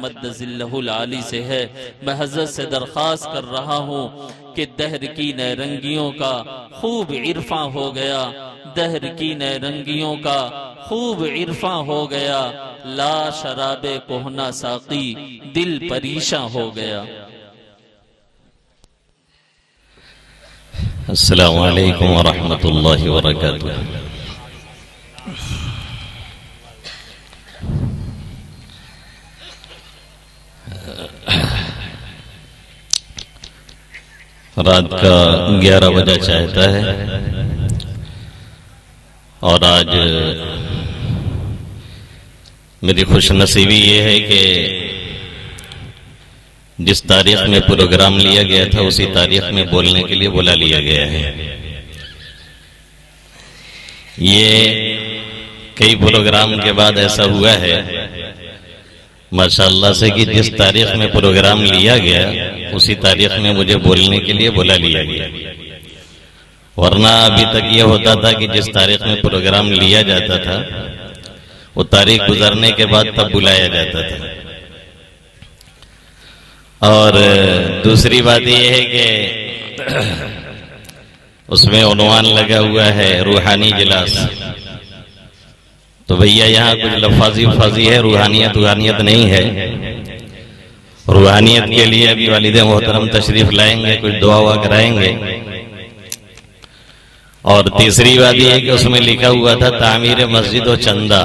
مد ذلہ العالی سے ہے۔ میں حضرت سے درخواست کر رہا ہوں کہ دہر کی نئے رنگیوں کا خوب عرفاں ہو گیا، دہر کی نئے رنگیوں کا خوب عرفاں ہو گیا، لا شراب کہنا ساقی دل پریشاں ہو گیا۔ السلام علیکم ورحمۃ اللہ وبرکاتہ۔ رات کا 11 بجا چاہتا ہے اور آج میری خوش نصیبی یہ ہے کہ جس تاریخ میں پروگرام لیا گیا تھا اسی تاریخ میں بولنے کے لیے بلا لیا گیا ہے۔ یہ کئی پروگرام کے بعد ایسا ہوا ہے ماشاءاللہ سے کہ جس تاریخ میں پروگرام لیا گیا اسی تاریخ میں مجھے بولنے کے لیے بلا لیا گیا، ورنہ ابھی تک یہ ہوتا تھا کہ جس تاریخ میں پروگرام لیا جاتا تھا وہ تاریخ گزرنے کے بعد تب بلایا جاتا تھا۔ اور دوسری بات یہ ہے کہ اس میں عنوان لگا ہوا ہے روحانی اجلاس، تو بھیا یہاں کچھ لفاظی ہے، روحانیت نہیں ہے۔ روحانیت کے لیے ابھی والد محترم تشریف لائیں گے، کچھ دعا کرائیں گے۔ اور تیسری بات یہ ہے کہ اس میں لکھا ہوا تھا تعمیر مسجد و چندہ،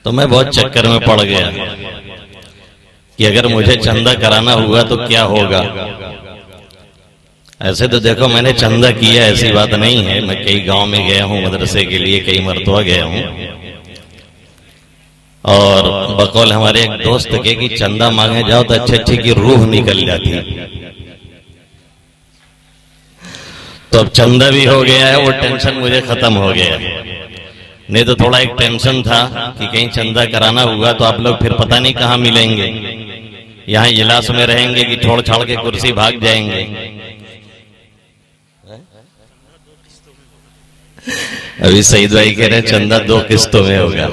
تو میں بہت چکر میں پڑ گیا کہ اگر مجھے چندہ کرانا ہوا تو کیا ہوگا۔ ایسے تو دیکھو میں نے چندہ کیا، ایسی بات نہیں ہے، میں کئی گاؤں میں گیا ہوں مدرسے کے لیے، کئی مرتبہ گیا ہوں، اور بقول ہمارے ایک دوست کے کہ چندہ مانگے جاؤ تو اچھے کی روح نکل جاتی۔ تو اب چندہ بھی ہو گیا ہے، وہ ٹینشن مجھے ختم ہو گیا، نہیں تو تھوڑا ایک ٹینشن تھا کہ کہیں چندہ کرانا ہوا تو آپ لوگ پھر پتہ نہیں کہاں ملیں گے، یہاں اجلاس میں رہیں گے کہ چھوڑ چھاڑ کے کرسی بھاگ جائیں گے۔ ابھی سعید بھائی کہہ رہے ہیں چندہ 2 قسطوں میں ہوگا،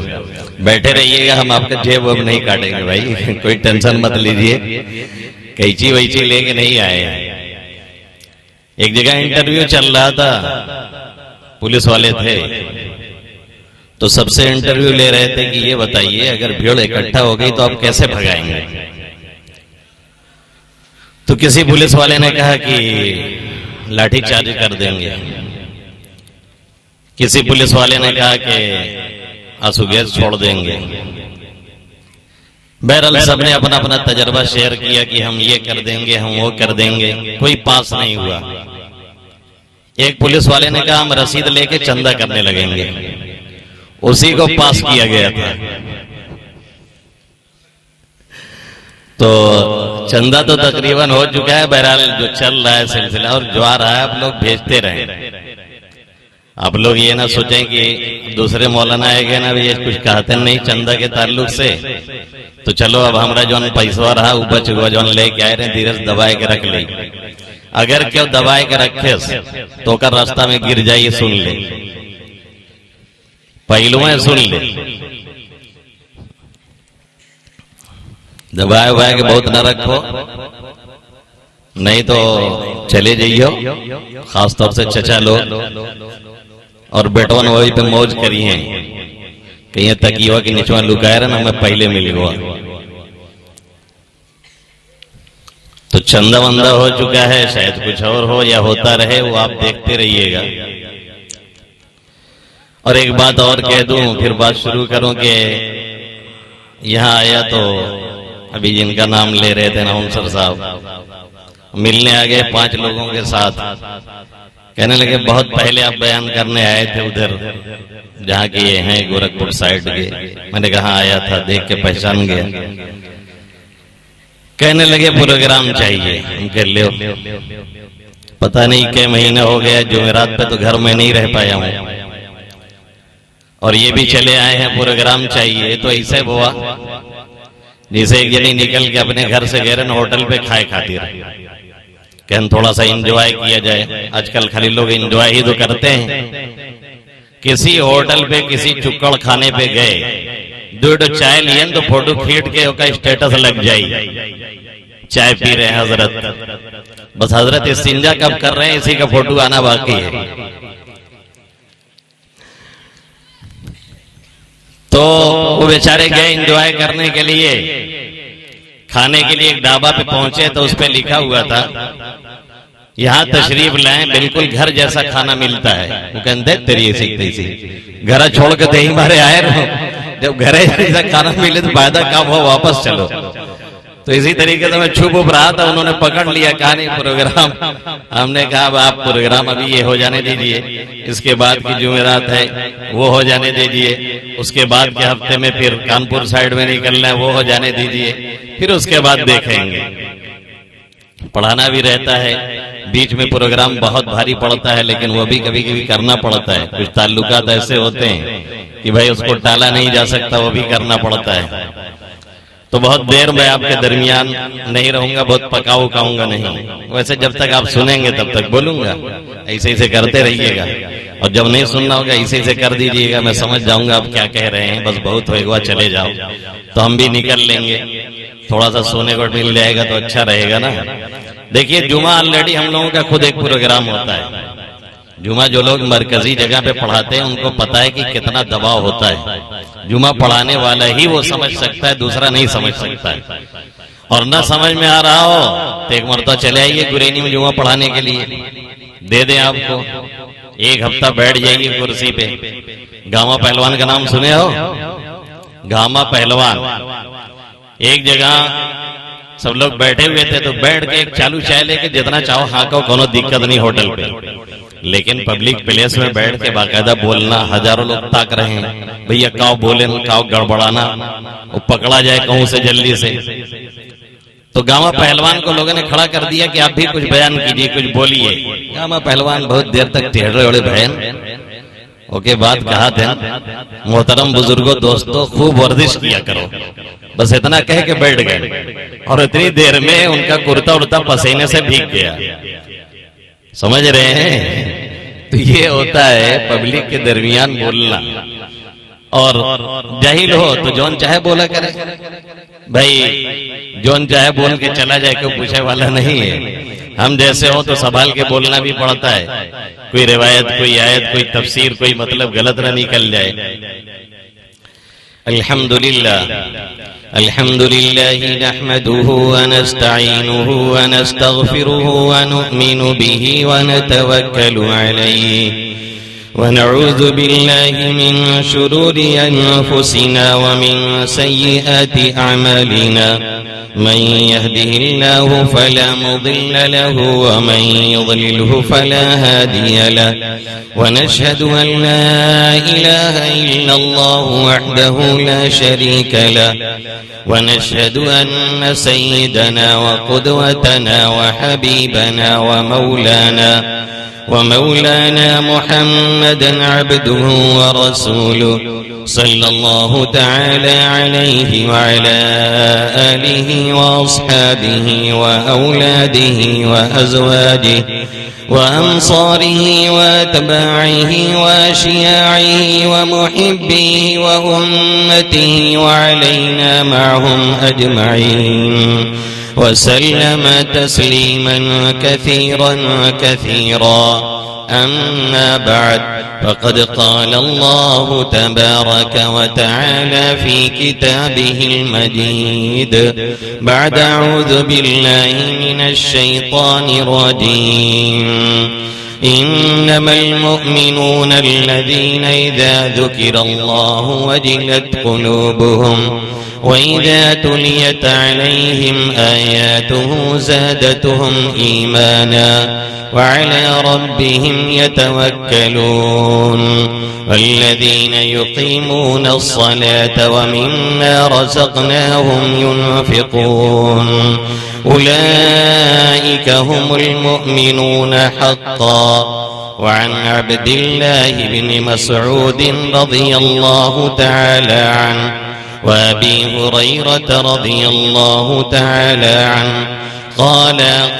بیٹھے رہیے گا، ہم آپ کا جیب اب نہیں کاٹیں گے بھائی، کوئی ٹینشن مت لیجئے، قینچی ویچی لے کے نہیں آئے ہیں۔ ایک جگہ انٹرویو چل رہا تھا، پولیس والے تھے تو سب سے انٹرویو لے رہے تھے کہ یہ بتائیے اگر بھیڑ اکٹھا ہو گئی تو آپ کیسے بھگائیں گے۔ تو کسی پولیس والے نے کہا کہ لاٹھی چارج کر دیں گے، کسی پولیس والے نے کہا کہ آنسو گیس چھوڑ دیں گے۔ بہرحال سب نے اپنا اپنا تجربہ شیئر کیا کہ ہم یہ کر دیں گے، ہم وہ کر دیں گے، کوئی پاس نہیں ہوا۔ ایک پولیس والے نے کہا ہم رسید لے کے چندہ کرنے لگیں گے، اسی کو پاس کیا گیا تھا۔ تو چندہ تو تقریباً ہو چکا ہے، بہرحال جو چل رہا ہے سلسلہ اور جو آ رہا ہے آپ لوگ بھیجتے رہیں۔ آپ لوگ یہ نہ سوچیں کہ دوسرے مولانا آئے گئے نا بھی یہ کچھ کہتے نہیں چندہ کے تعلق سے، تو چلو اب ہمارا جو پیسہ رہا اوپر چکوا جو لے کے آئے رہے دھیرج دبائے کے رکھ لے، اگر کیوں دبائے کے رکھے تو کر راستہ میں گر جائیے، سن لے پہلو میں، سن لے دبائے ہوئے کہ بہت نہ رکھو، نہیں تو چلے جائیو، خاص طور سے چچا لوگ اور بیٹوان وہی پہ موج کری ہیں کہ یہ تکیوا کی نیچوان لکائے رہا نا میں پہلے مل گوا۔ تو چندہ وندہ ہو چکا ہے، شاید کچھ اور ہو یا ہوتا رہے، وہ آپ دیکھتے رہیے گا۔ اور ایک بات اور کہہ دوں پھر بات شروع کروں کہ یہاں آیا تو ابھی جن کا نام لے رہے تھے نام سر صاحب ملنے آگئے 5 لوگوں کے ساتھ، کہنے لگے بہت پہلے آپ بیان کرنے آئے تھے ادھر جہاں کہ یہ ہیں گورکھپور سائیڈ کے، میں نے کہا آیا تھا، دیکھ کے پہچان گیا۔ کہنے لگے پروگرام چاہیے، ہم کہہ لو پتہ نہیں کہ مہینہ ہو گیا، جمعرات پہ تو گھر میں نہیں رہ پایا ہوں، اور یہ بھی چلے آئے ہیں پروگرام چاہیے، تو ایسے ہوا جیسے ایک جنی نکل کے اپنے گھر سے گئے ہوٹل پہ کھائے کھاتی رہے کہ ہم تھوڑا سا انجوائے کیا جائے۔ آج کل خالی لوگ انجوائے ہی تو کرتے ہیں، کسی ہوٹل پہ کسی چکڑ کھانے پہ گئے، دو چائے لین تو فوٹو کھینچ کے کا اسٹیٹس لگ جائے چائے پی رہے ہیں حضرت. بس حضرت استنجا کب کر رہے ہیں اسی کا فوٹو آنا باقی ہے. تو وہ بیچارے گئے انجوائے کرنے کے لیے, کھانے کے لیے ایک ڈھابا پہ پہنچے تو اس پہ لکھا ہوا تھا یہاں تشریف لائیں بالکل گھر جیسا کھانا ملتا ہے. وہ کہتے تیری ایسی گھر چھوڑ کے دہی مارے آئے رہو, جب گھر جیسا کھانا ملے تو فائدہ کب ہو, واپس چلو. تو اسی طریقے سے میں چھپ رہا تھا, انہوں نے پکڑ لیا, کہا نہیں پروگرام. ہم نے کہا اب آپ پروگرام ابھی یہ ہو جانے دیجئے, اس کے بعد کی جمعرات ہے وہ ہو جانے دیجئے, اس کے بعد کے ہفتے میں پھر کانپور سائیڈ میں نکلنا ہے وہ ہو جانے دیجئے, پھر اس کے بعد دیکھیں گے. پڑھانا بھی رہتا ہے, بیچ میں پروگرام بہت بھاری پڑتا ہے, لیکن وہ بھی کبھی کبھی کرنا پڑتا ہے. کچھ تعلقات ایسے ہوتے ہیں کہ بھائی اس کو ٹالا نہیں جا سکتا, وہ بھی کرنا پڑتا ہے. تو بہت دیر میں آپ کے درمیان نہیں رہوں گا, بہت پکاؤ کھاؤں گا نہیں. ویسے جب تک آپ سنیں گے تب تک بولوں گا, ایسے ایسے کرتے رہیے گا, اور جب نہیں سننا ہوگا ایسے ایسے کر دیجیے گا, میں سمجھ جاؤں گا آپ کیا کہہ رہے ہیں. بس بہت ہوئے گا, چلے جاؤ, تو ہم بھی نکل لیں گے. تھوڑا سا سونے کو مل جائے گا تو اچھا رہے گا نا. دیکھیے جمعہ آلریڈی ہم لوگوں کا خود ایک پروگرام ہوتا ہے. جمعہ جو لوگ مرکزی جگہ پہ پڑھاتے ہیں ان کو پتا ہے کہ کتنا دباؤ ہوتا ہے. جمعہ پڑھانے والا ہی وہ سمجھ سکتا ہے, دوسرا نہیں سمجھ سکتا ہے. اور نہ سمجھ میں آ رہا ہو تو ایک مرتبہ چلے آئیے گرینی میں جمعہ پڑھانے کے لیے, دے دیں آپ کو, ایک ہفتہ بیٹھ جائیے کرسی پہ. گاما پہلوان کا نام سنے ہو؟ گاما پہلوان ایک جگہ سب لوگ بیٹھے ہوئے تھے, تو بیٹھ کے ایک چالو چائے لے کے جتنا چاہو ہاں کو, کوئی دقت نہیں ہوٹل پہ. لیکن پبلک پلیس میں بیٹھ کے باقاعدہ بولنا, ہزاروں لوگ تاک رہے ہیں, بھیا کاؤ بولے کاؤ گڑبڑانا, وہ پکڑا جائے کہوں سے جلدی سے. تو گاما پہلوان کو لوگوں نے کھڑا کر دیا کہ آپ بھی کچھ بیان کیجیے, کچھ بولیے. گاما پہلوان بہت دیر تک ٹھہرے ہوئے بہن اوکے بات کہا تھا, محترم بزرگوں دوستوں خوب ورزش کیا کرو. بس اتنا کہہ کے بیٹھ گئے, اور اتنی دیر میں ان کا کرتا ارتا پسینے سے بھیگ گیا. سمجھ رہے ہیں؟ تو یہ ہوتا ہے پبلک کے درمیان بولنا. اور جاہل ہو تو جون چاہے بولا کرے بھائی, جون چاہے بول کے چلا جائے, کوئی پوچھے والا نہیں ہے. ہم جیسے ہو تو سنبھال کے بولنا بھی پڑتا ہے, کوئی روایت, کوئی آیت, کوئی تفسیر, کوئی مطلب غلط نہ نکل جائے. الحمدللہ الحمدللہ نحمده ونستعینه ونستغفره ونؤمن به ونتوکل علیہ ونعوذ بالله من شرور أنفسنا ومن سيئات أعمالنا من يهده الله فلا مضل له ومن يضلله فلا هادي له ونشهد أن لا إله إلا الله وحده لا شريك له ونشهد أن سيدنا وقدوتنا وحبيبنا ومولانا محمدا عبده ورسوله صلى الله تعالى عليه وعلى آله وأصحابه وأولاده وأزواجه وأنصاره وأتباعه وأشياعه ومحبيه وأمته وعلينا معهم أجمعين وسلم تسليما كثيرا كثيرا. أما بعد, فقد قال الله تبارك وتعالى في كتابه المجيد بعد أعوذ بالله من الشيطان الرجيم إنما المؤمنون الذين إذا ذكر الله وجلت قلوبهم وإذا تليت عليهم آياته زادتهم إيمانا وعلى ربهم يتوكلون والذين يقيمون الصلاة ومما رزقناهم ينفقون أولئك هم المؤمنون حقا. وعن عبد الله بن مسعود رضي الله تعالى عنه وأبي هريرة رضي الله تعالى عنه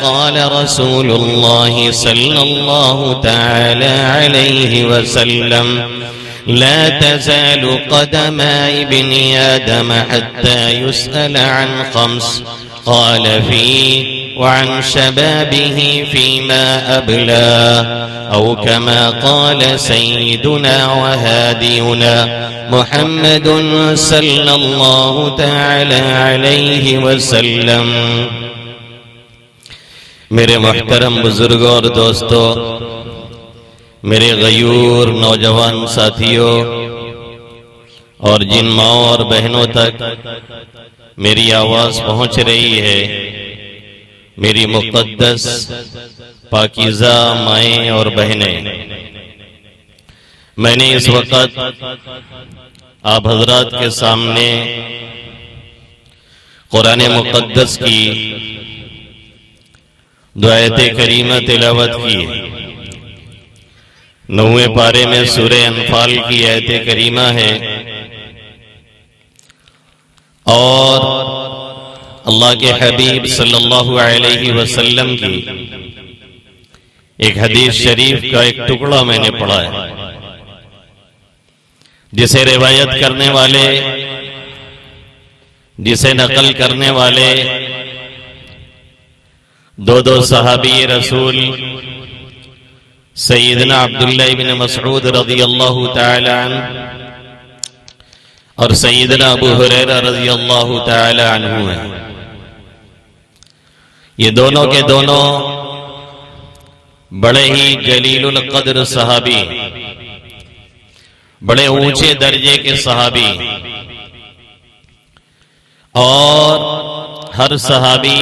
قال رسول الله صلى الله تعالى عليه وسلم لا تزال قدم ابن آدم حتى يسأل عن 5 قال فيه وعن شبابه فيما أبلى أو كما قال سيدنا وهادينا محمد صلی اللہ تعالی علیہ وسلم۔ میرے محترم بزرگوں اور دوستو، میرے غیور نوجوان ساتھیوں اور جن ماؤں اور بہنوں تک میری آواز پہنچ رہی ہے، میری مقدس پاکیزہ مائیں اور بہنیں، میں نے اس وقت آپ حضرات کے سامنے قرآن مقدس کی 2 آیت کریمہ تلاوت کی۔ 9ویں پارے میں سورہ انفال کی آیت کریمہ ہے، اور اللہ کے حبیب صلی اللہ علیہ وسلم کی ایک حدیث شریف کا ایک ٹکڑا میں نے پڑھا ہے، جسے روایت کرنے والے، جسے نقل کرنے والے 2 صحابی رسول سیدنا عبداللہ بن مسعود رضی اللہ تعالی عنہ اور سیدنا ابو ہریرہ رضی اللہ تعالی عنہ ہیں۔ یہ دونوں کے دونوں بڑے ہی جلیل القدر صحابی، بڑے اونچے درجے کے صحابی، اور ہر صحابی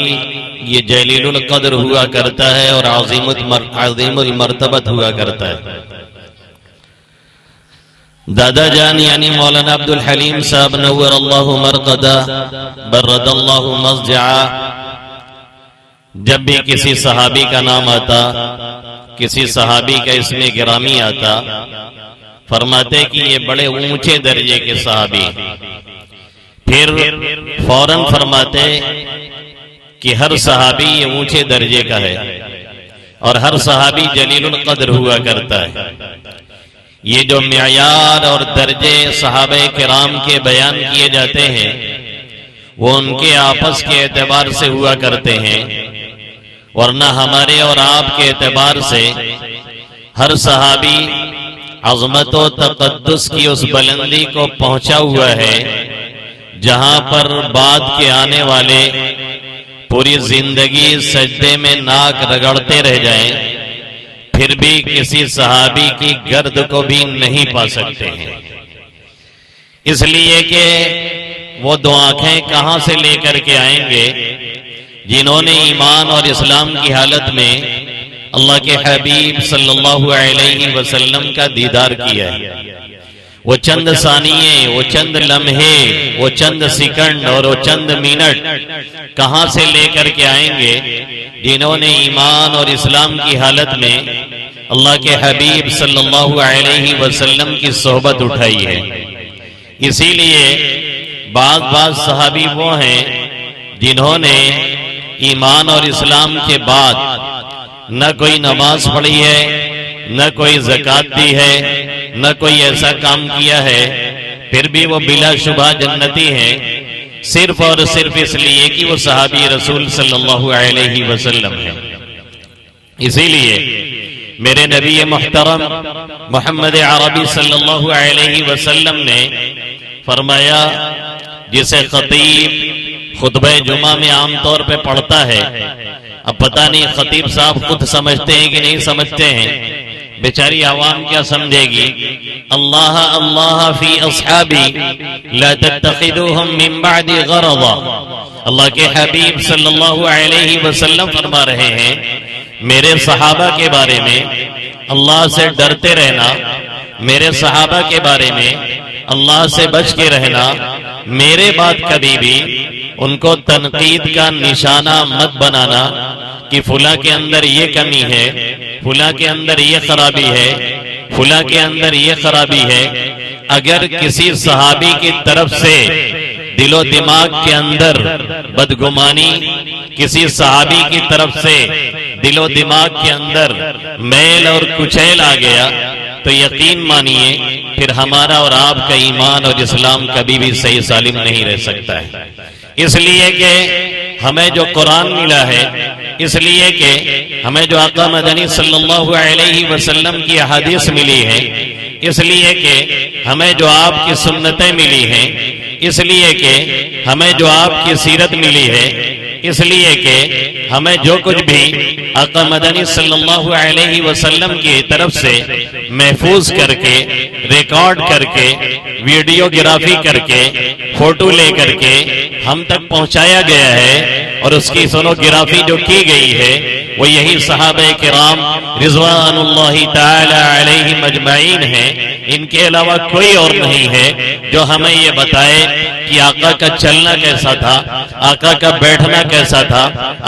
یہ جلیل القدر ہوا کرتا ہے اور عظیم المرتبت ہوا کرتا ہے۔ دادا جان یعنی مولانا عبد الحلیم صاحب نور اللہ مرقدہ برد اللہ مضجعہ، جب بھی کسی صحابی کا نام آتا، کسی صحابی کا اسم گرامی آتا، فرماتے کہ یہ بڑے اونچے درجے کے صحابی، پھر فوراً فرماتے کہ ہر صحابی یہ اونچے درجے کا ہے اور ہر صحابی جلیل القدر ہوا کرتا ہے۔ یہ جو معیار اور درجے صحابہ کرام کے بیان کیے جاتے ہیں، وہ ان کے آپس کے اعتبار سے ہوا کرتے ہیں، ورنہ ہمارے اور آپ کے اعتبار سے ہر صحابی عظمت و تقدس کی اس بلندی کو پہنچا ہوا ہے جہاں پر بعد کے آنے والے پوری زندگی سجدے میں ناک رگڑتے رہ جائیں، پھر بھی کسی صحابی کی گرد کو بھی نہیں پا سکتے ہیں، اس لیے کہ وہ 2 آنکھیں کہاں سے لے کر کے آئیں گے جنہوں نے ایمان اور اسلام کی حالت میں اللہ کے حبیب صلی اللہ علیہ وسلم کا دیدار کیا ہے۔ وہ چند ثانیے، وہ چند لمحے، وہ چند سیکنڈ اور وہ چند منٹ کہاں سے لے کر کے آئیں گے جنہوں نے ایمان اور اسلام کی حالت میں اللہ کے حبیب صلی اللہ علیہ وسلم کی صحبت اٹھائی ہے۔ اسی لیے بعض صحابی وہ ہیں جنہوں نے ایمان اور اسلام کے بعد نہ کوئی نماز پڑھی ہے، نہ کوئی زکوٰۃ دی ہے، نہ کوئی ایسا کام کیا ہے، پھر بھی وہ بلا شبہ جنتی ہیں، صرف اور صرف اس لیے کہ وہ صحابی رسول صلی اللہ علیہ وسلم ہیں۔ اسی لیے میرے نبی محترم محمد عربی صلی اللہ علیہ وسلم نے فرمایا، جسے خطیب خطبہ جمعہ میں عام طور پہ پڑھتا ہے، اب پتہ نہیں خطیب صاحب خود سمجھتے ہیں کہ نہیں سمجھتے ہیں، بیچاری عوام کیا سمجھے گی، اللہ اللہ فی اصحابی لا تتخذوہم من بعد غرضا، اللہ کے حبیب صلی اللہ علیہ وسلم فرما رہے ہیں میرے صحابہ کے بارے میں اللہ سے ڈرتے رہنا، میرے صحابہ کے بارے میں اللہ سے بچ کے رہنا، میرے بعد کبھی بھی ان کو تنقید کا نشانہ مت بنانا کہ فلاں کے اندر یہ کمی ہے، فلاں کے اندر یہ خرابی ہے، فلاں کے اندر یہ خرابی ہے۔ اگر کسی صحابی کی طرف سے دل و دماغ کے اندر بدگمانی، کسی صحابی کی طرف سے دل و دماغ کے اندر میل اور کچیل آ گیا، تو یقین مانیے پھر ہمارا اور آپ کا ایمان اور اسلام کبھی بھی صحیح سالم نہیں رہ سکتا ہے. اس لیے کہ ہمیں جو قرآن ملا ہے، اس لیے کہ ہمیں جو آقا مدنی صلی اللہ علیہ وسلم کی احادیث ملی ہے، اس لیے کہ ہمیں جو آپ کی سنتیں ملی ہیں، اس لیے کہ ہمیں جو آپ کی سیرت ملی ہے، اس لیے کہ ہمیں جو کچھ بھی آقا مدنی صلی اللہ علیہ وسلم کی طرف سے محفوظ کر کے، ریکارڈ کر کے، ویڈیو گرافی کر کے، فوٹو لے کر کے ہم تک پہنچایا گیا ہے، اور اس کی سونوگرافی جو کی گئی ہے وہ یہی صحابہ کرام رضوان اللہ تعالی علیہم اجمعین ہیں. ان کے علاوہ کوئی اور نہیں ہے جو ہمیں یہ بتائے کہ آقا کا چلنا کیسا تھا، آقا کا بیٹھنا کیسا تھا،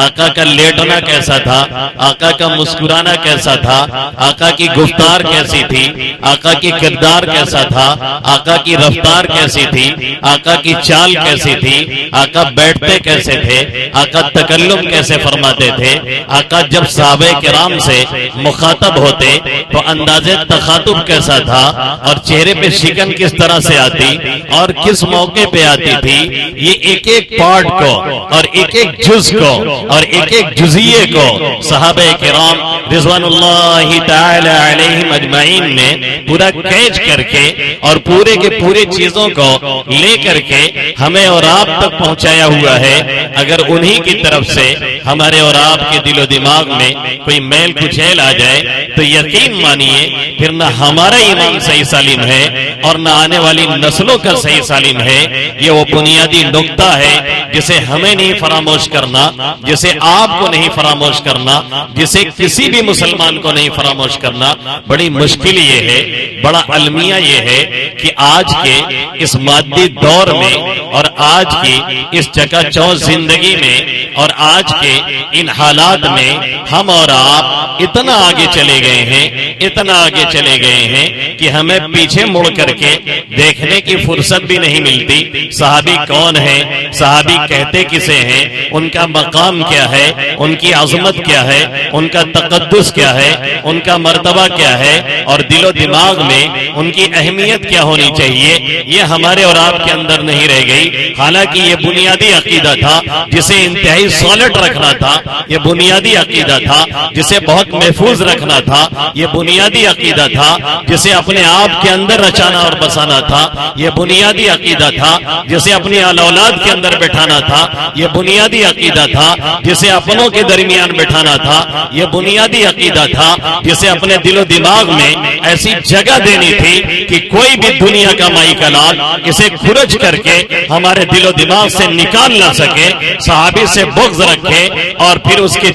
آقا کا لیٹنا کیسا تھا، آقا کا مسکرانا کیسا تھا، آقا کی گفتار کیسی تھی، آقا کی کردار کیسا تھا، آقا کی رفتار کیسی تھی، آقا کی چال کیسی تھی، آقا بیٹھتے کیسے تھے، آقا تکلم کیسے فرماتے تھے، آقا جب صحابہ کرام سے مخاطب ہوتے تو انداز تخاطب کیسا تھا، اور چہرے پہ شکن کس طرح سے آتی اور کس موقع پہ آتی تھی. یہ ایک ایک پارٹ کو اور ایک ایک جز کو اور ایک ایک جزیے کو صحابہ کرام رضوان اللہ تعالی علیہم اجمعین نے پورا کیچ کر کے اور پورے کے پورے چیزوں کو لے کر کے ہمیں اور آپ تک پہنچایا ہوا ہے. اگر انہی کی طرف سے ہمارے اور آپ کے دل و دماغ میں کوئی میل کچیل آ جائے تو یقین مانیے پھر نہ ہمارا ایمان صحیح سالم ہے اور نہ آنے والی نسلوں کا صحیح سالم ہے. یہ وہ بنیادی نقطہ ہے جسے ہمیں نہیں فراموش کرنا، جسے آپ کو نہیں فراموش کرنا، جسے کسی بھی مسلمان کو نہیں فراموش کرنا. بڑی مشکل یہ ہے، بڑا المیہ یہ ہے کہ آج کے اس مادی دور میں اور آج کی اس چکا چوند زندگی میں اور آج کے ان حالات میں ہم اور آپ اتنا آگے چلے گئے ہیں، اتنا آگے چلے گئے ہیں کہ ہمیں پیچھے مڑ کر کے دیکھنے کی فرصت بھی نہیں ملتی. صحابی کون ہے، صحابی کہتے کسے ہیں، ان کا مقام کیا ہے، ان کی عظمت کیا ہے، ان کا تقدس کیا ہے، ان کا مرتبہ کیا ہے، اور دل و دماغ میں ان کی اہمیت کیا ہونی چاہیے، یہ ہمارے اور آپ کے اندر نہیں رہ گئی. حالانکہ یہ بنیادی عقیدہ تھا جسے انتہائی سالڈ رکھنا تھا، یہ بنیادی عقیدہ تھا جسے بہت محفوظ رکھنا تھا، یہ بنیادی عقیدہ تھا جسے اپنے آپ کے اندر رچانا اور بسانا تھا، یہ بنیادی عقیدہ تھا جسے اپنی اولاد کے اندر بٹھانا تھا، یہ بنیادی عقیدہ تھا جسے اپنوں کے درمیان بٹھانا تھا، یہ بنیادی عقیدہ تھا جسے اپنے دل و دماغ میں ایسی جگہ دینی تھی کہ کوئی بھی دنیا کا مائی کلال اسے کھرچ کر کے ہمارے دل و دماغ سے نکال نہ سکے. صحابی سے بغض رکھے اور پھر اس کے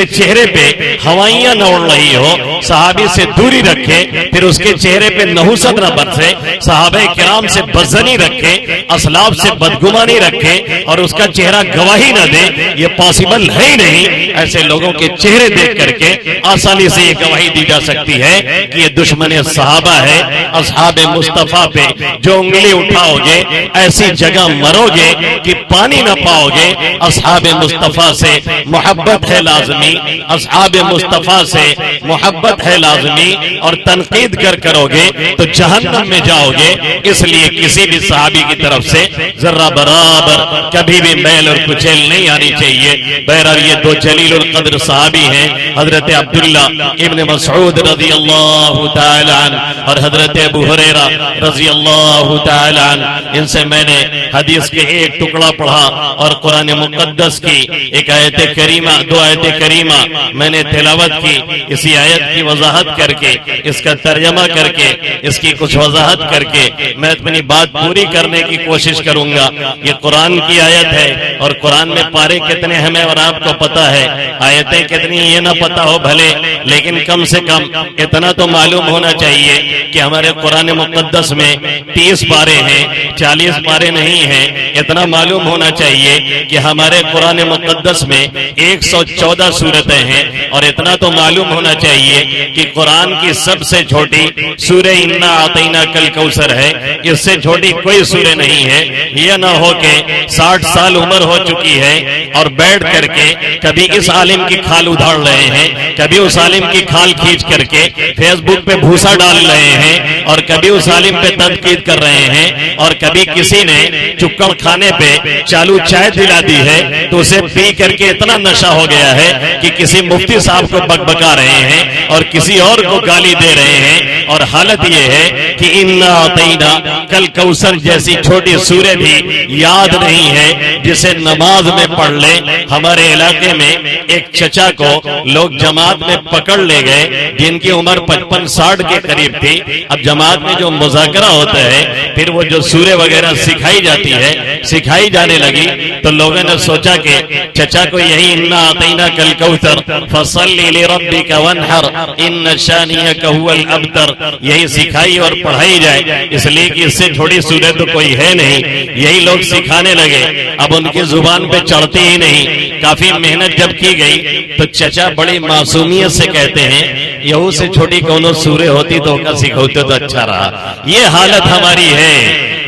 چہرے پہ ہوائیاں نہ اڑ رہی ہو، صحابی سے دوری رکھے، پھر اس کے چہرے پہ نحوست نہ برسے، صحابہ کرام سے بدظنی رکھے، اسلاف سے بدگمانی رکھے اور اس کا چہرہ گواہی نہ دے. یہ پاسبل ہے ہی نہیں. ایسے لوگوں کے چہرے دیکھ کر کے آسانی سے یہ گواہی دی جا سکتی ہے کہ یہ دشمن صحابہ ہے. اصحاب مصطفیٰ پہ جو انگلی اٹھاؤ گے ایسی جگہ مرو گے کہ پانی نہ پاؤ گے. اصحاب مصطفیٰ سے محبت ہے لازمی، اصحاب مصطفیٰ سے محبت ہے لازمی، اور تنقید کرو گے تو جہنم میں جاؤ گے. اس لیے کسی بھی صحابی کی طرف سے ذرہ برابر کبھی بھی میل اور کچیل نہیں آنی چاہیے. بہرحال یہ دو جلیل القدر صحابی ہیں، حضرت عبداللہ ابن مسعود رضی اللہ تعالی عنہ اور حضرت ابو ہریرہ رضی اللہ تعالی عنہ. ان سے میں نے حدیث کے ایک ٹکڑا پڑھا اور قرآن مقدس کی ایک آیت کریمہ، دو آیت کریمہ میں نے تلاوت کی. اسی آیت کی وضاحت کر کے، اس کا ترجمہ کر کے، اس کی کچھ وضاحت کر کے میں اپنی بات پوری کرنے کی کوشش کروں گا. یہ قرآن کی آیت ہے اور قرآن میں پارے کتنے ہمیں اور آپ کو پتا ہے، آیتیں کتنی یہ نہ پتا ہو بھلے، لیکن کم سے کم اتنا تو معلوم ہونا چاہیے کہ ہمارے قرآن مقدس میں 30 پارے ہیں، 40 پارے نہیں ہیں. اتنا معلوم ہونا چاہیے کہ ہمارے قرآن مقدس میں 114 سورتیں ہیں، اور اتنا تو معلوم ہونا چاہیے چاہیے کہ قرآن کی سب سے چھوٹی سورہ انا اعطینا کل کوثر ہے، اس سے چھوٹی کوئی سورہ نہیں ہے۔ یہ نہ ہو کہ 60 سال عمر ہو چکی ہے اور بیٹھ کر کے کبھی اس عالم کی کھال ادھاڑ رہے ہیں، کبھی اس عالم کی کھال کھینچ کر کے فیس بک پہ بھوسا ڈال رہے ہیں، اور کبھی اس عالم پہ تنقید کر رہے ہیں، اور کبھی کسی نے چکر کھانے پہ چالو چائے دلا دی ہے تو اسے پی کر کے اتنا نشہ ہو گیا ہے کہ کسی مفتی صاحب کو بکبکا رہے ہیں اور کسی اور کو گالی دے رہے ہیں۔ اور حالت یہ ہے کہ انا اعطینا کل کوثر جیسی چھوٹی سورہ بھی یاد نہیں ہے جسے نماز میں پڑھ لے۔ ہمارے علاقے میں ایک چچا کو لوگ جماعت میں پکڑ لے گئے جن کی عمر 55-60 کے قریب تھی۔ اب جماعت میں جو مذاکرہ ہوتا ہے پھر وہ جو سورہ وغیرہ سکھائی جاتی ہے، سکھائی جانے لگی تو لوگوں نے سوچا کہ چچا کو یہی انا اعطینا کل کوثر فصلی لربک وانحر ان شانئک هو الابتر یہی سکھائی اور پڑھائی جائے، اس لیے کہ اس سے چھوٹی سورہ تو کوئی ہے نہیں۔ یہی لوگ سکھانے لگے، اب ان کی زبان پہ چڑھتی ہی نہیں۔ کافی محنت جب کی گئی تو چچا بڑی معصومیت سے کہتے ہیں یہو سے چھوٹی کونوں سورہ ہوتی تو کا سکھوتے تو اچھا رہا۔ یہ حالت ہماری ہے،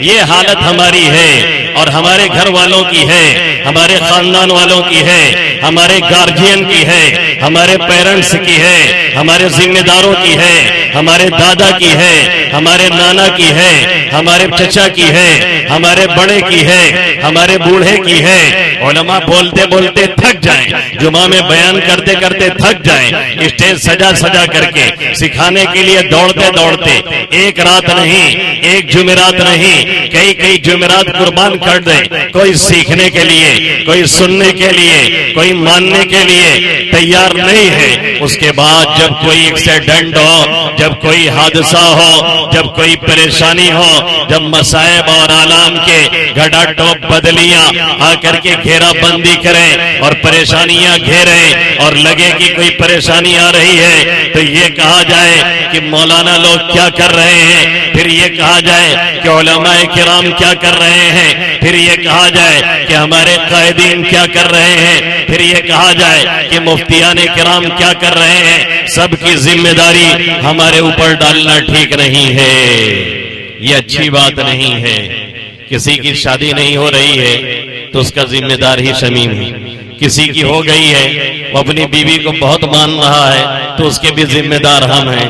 یہ حالت ہماری ہے، اور ہمارے گھر والوں کی ہے، ہمارے خاندان والوں کی ہے، ہمارے گارجین کی ہے، ہمارے پیرنٹس کی ہے، ہمارے ذمہ داروں کی ہے، ہمارے دادا کی ہے، ہمارے نانا کی ہے، ہمارے چچا کی ہے، ہمارے بڑے کی ہے، ہمارے بوڑھے کی ہے۔ علماء بولتے بولتے تھک جائیں، جمعہ میں بیان کرتے کرتے تھک جائیں، اسٹیج سجا سجا کر کے سکھانے کے لیے دوڑتے دوڑتے ایک رات نہیں، ایک جمعرات نہیں، کئی جمعرات قربان کر دیں، کوئی سیکھنے کے لیے، کوئی سننے کے لیے، کوئی ماننے کے لیے تیار نہیں ہے۔ اس کے بعد جب کوئی ایکسیڈنٹ ہو، جب کوئی حادثہ ہو، جب کوئی پریشانی ہو، جب مصائب اور آلام کے گھڑا ٹوپ بدلیاں آ کر کے گھیرا بندی کریں اور پریشانیاں گھیریں اور لگے کہ کوئی پریشانی آ رہی ہے تو یہ کہا جائے کہ مولانا لوگ کیا کر رہے ہیں، پھر یہ کہا جائے کہ علماء کرام کیا کر رہے ہیں، پھر یہ کہا جائے کہ ہمارے قائدین کیا کر رہے ہیں، پھر یہ کہا جائے کہ مفتیان کرام کیا کر رہے ہیں۔ سب کی ذمہ داری ہمارے اوپر ڈالنا ٹھیک نہیں ہے، یہ اچھی بات نہیں ہے۔ کسی کی شادی نہیں ہو رہی ہے تو اس کا ذمہ دار ہی شمیم ہے، کسی کی ہو گئی ہے وہ اپنی بیوی کو بہت مان رہا ہے تو اس کے بھی ذمہ دار ہم ہیں،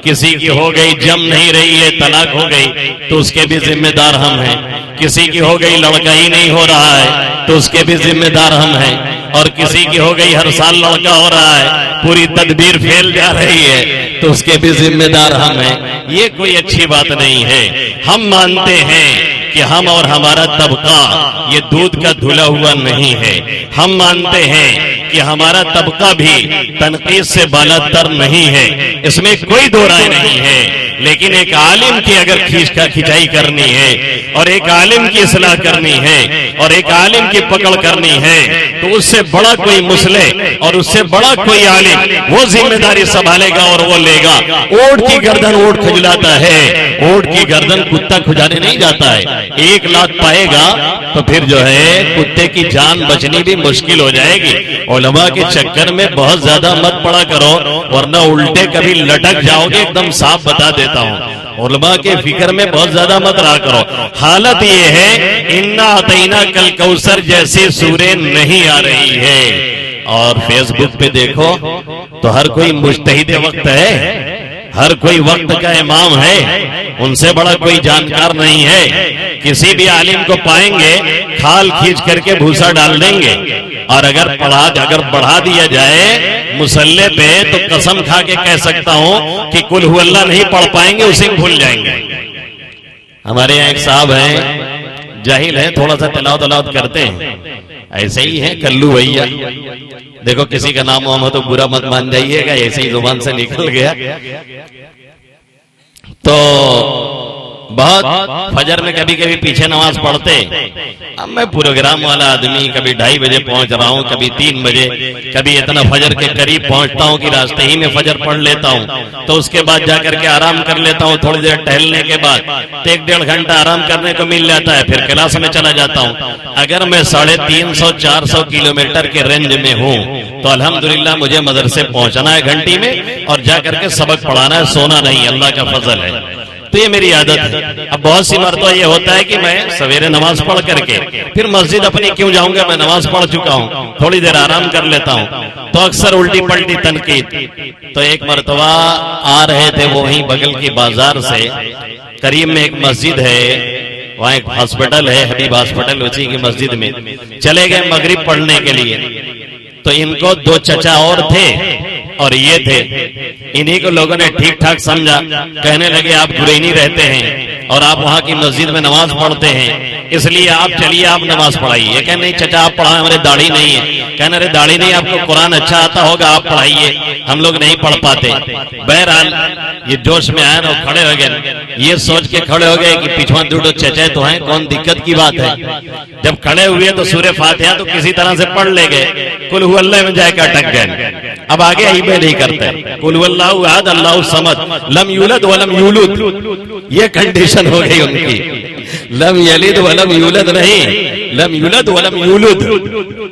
کسی کی ہو گئی جم نہیں رہی ہے، طلاق ہو گئی تو اس کے بھی ذمہ دار ہم ہیں، کسی کی ہو گئی لڑکا ہی نہیں ہو رہا ہے تو اس کے بھی ذمہ دار ہم ہیں، اور کسی کی ہو گئی ہر سال لڑکا ہو رہا ہے، پوری تدبیر پھیل جا رہی ہے تو اس کے بھی ذمہ دار ہم ہیں۔ یہ کوئی اچھی بات نہیں ہے۔ ہم مانتے ہیں کہ ہم اور ہمارا طبقہ یہ دودھ کا دھلا ہوا نہیں ہے، ہم مانتے ہیں کہ ہمارا طبقہ بھی تنقید سے بالا تر نہیں ہے، اس میں کوئی دو رائے نہیں ہے، لیکن ایک عالم کی اگر کھینچائی کرنی ہے اور ایک عالم کی اصلاح کرنی ہے اور ایک عالم کی پکڑ کرنی ہے تو اس سے بڑا کوئی مسلح اور اس سے بڑا کوئی عالم وہ ذمہ داری سنبھالے گا اور وہ لے گا۔ اونٹ کی گردن اونٹ کھجلاتا ہے، اونٹ کی گردن کتا کھجانے نہیں جاتا ہے۔ ایک لات پائے گا تو پھر جو ہے کتے کی جان بچنی بھی مشکل ہو جائے گی۔ علماء کے چکر میں بہت زیادہ مت پڑا کرو ورنہ الٹے کبھی لٹک جاؤ گے، ایک دم صاف بتا دیتا ہوں۔ علماء کے فکر میں بہت زیادہ مت رہا کرو۔ حالت یہ ہے انا اعطینا کل کوثر جیسی سورہ نہیں آ رہی ہے، اور فیس بک پہ دیکھو تو ہر کوئی مجتہد وقت ہے، ہر کوئی وقت کا امام ہے، ان سے بڑا کوئی جانکار نہیں ہے۔ کسی بھی عالم کو پائیں گے کھال کھینچ کر کے بھوسا ڈال دیں گے، اور اگر بڑھا دیا جائے مسلح پہ تو قسم کھا کے کہہ سکتا ہوں کہ قل ہو اللہ نہیں پڑھ پائیں گے، اسے بھول جائیں گے۔ ہمارے یہاں ایک صاحب ہیں، جاہل ہیں، تھوڑا سا تلاوت کرتے ہیں، ایسے ہی ہیں کلو بھیا، دیکھو کسی کا نام ہو تو برا مت مان جائیے گا، ایسے ہی زبان سے نکل گیا۔ تو بہت فجر میں کبھی کبھی پیچھے نماز پڑھتے، اب میں پروگرام والا آدمی، کبھی 2:30 بجے پہنچ رہا ہوں، کبھی 3 بجے، کبھی اتنا فجر کے قریب پہنچتا ہوں کہ راستے ہی میں فجر پڑھ لیتا ہوں، تو اس کے بعد جا کر کے آرام کر لیتا ہوں، تھوڑی دیر ٹہلنے کے بعد تو 1-1.5 گھنٹہ آرام کرنے کو مل جاتا ہے، پھر کلاس میں چلا جاتا ہوں۔ اگر میں 350-400 کلومیٹر کے رینج میں ہوں تو الحمدللہ مجھے مدرسے پہنچنا ہے گھنٹی میں اور جا کر کے سبق پڑھانا ہے، سونا نہیں، اللہ کا فضل ہے۔ تو یہ میری عادت ہے۔ اب بہت سی مرتبہ یہ ہوتا ہے کہ میں سویرے نماز پڑھ کر کے پھر مسجد اپنی کیوں جاؤں گا، میں نماز پڑھ چکا ہوں، تھوڑی دیر آرام کر لیتا ہوں، تو اکثر الٹی پلٹی تنقید۔ تو ایک مرتبہ آ رہے تھے وہیں بغل کی بازار سے، قریب میں ایک مسجد ہے، وہاں ایک ہاسپٹل ہے، حبیب ہاسپٹل، اسی کی مسجد میں چلے گئے مغرب پڑھنے کے لیے۔ تو ان کو دو چچا اور تھے اور یہ تھے، انہی کو لوگوں نے ٹھیک ٹھاک سمجھا، کہنے لگے آپ گرینی رہتے ہیں اور آپ وہاں کی مسجد میں نماز پڑھتے ہیں، اس لیے آپ چلیے آپ نماز پڑھائیے۔ کہ نہیں چچا آپ پڑھائیں، ہمارے داڑھی نہیں ہے۔ کہنے رہے داڑھی نہیں، آپ کو قرآن اچھا آتا ہوگا، آپ پڑھائیے، ہم لوگ نہیں پڑھ پاتے۔ بہرحال یہ جوش میں آئے نا، کھڑے ہو گئے، یہ سوچ کے کھڑے ہو گئے کہ پیچھے دو چچے تو ہیں، کون دقت کی بات ہے۔ جب کھڑے ہوئے تو سورہ فاتحہ تو کسی طرح سے پڑھ لے گئے، قل هو اللہ میں جائے کے اٹک گئے۔ اب آگے ایبے نہیں کرتے، قل هو اللہ احد اللہ الصمد لم یولد ولم یولد، یہ کنڈیشن ہو گئی ان کی، لم یلد ولم یولد نہیں، لم یولد ولم یولد،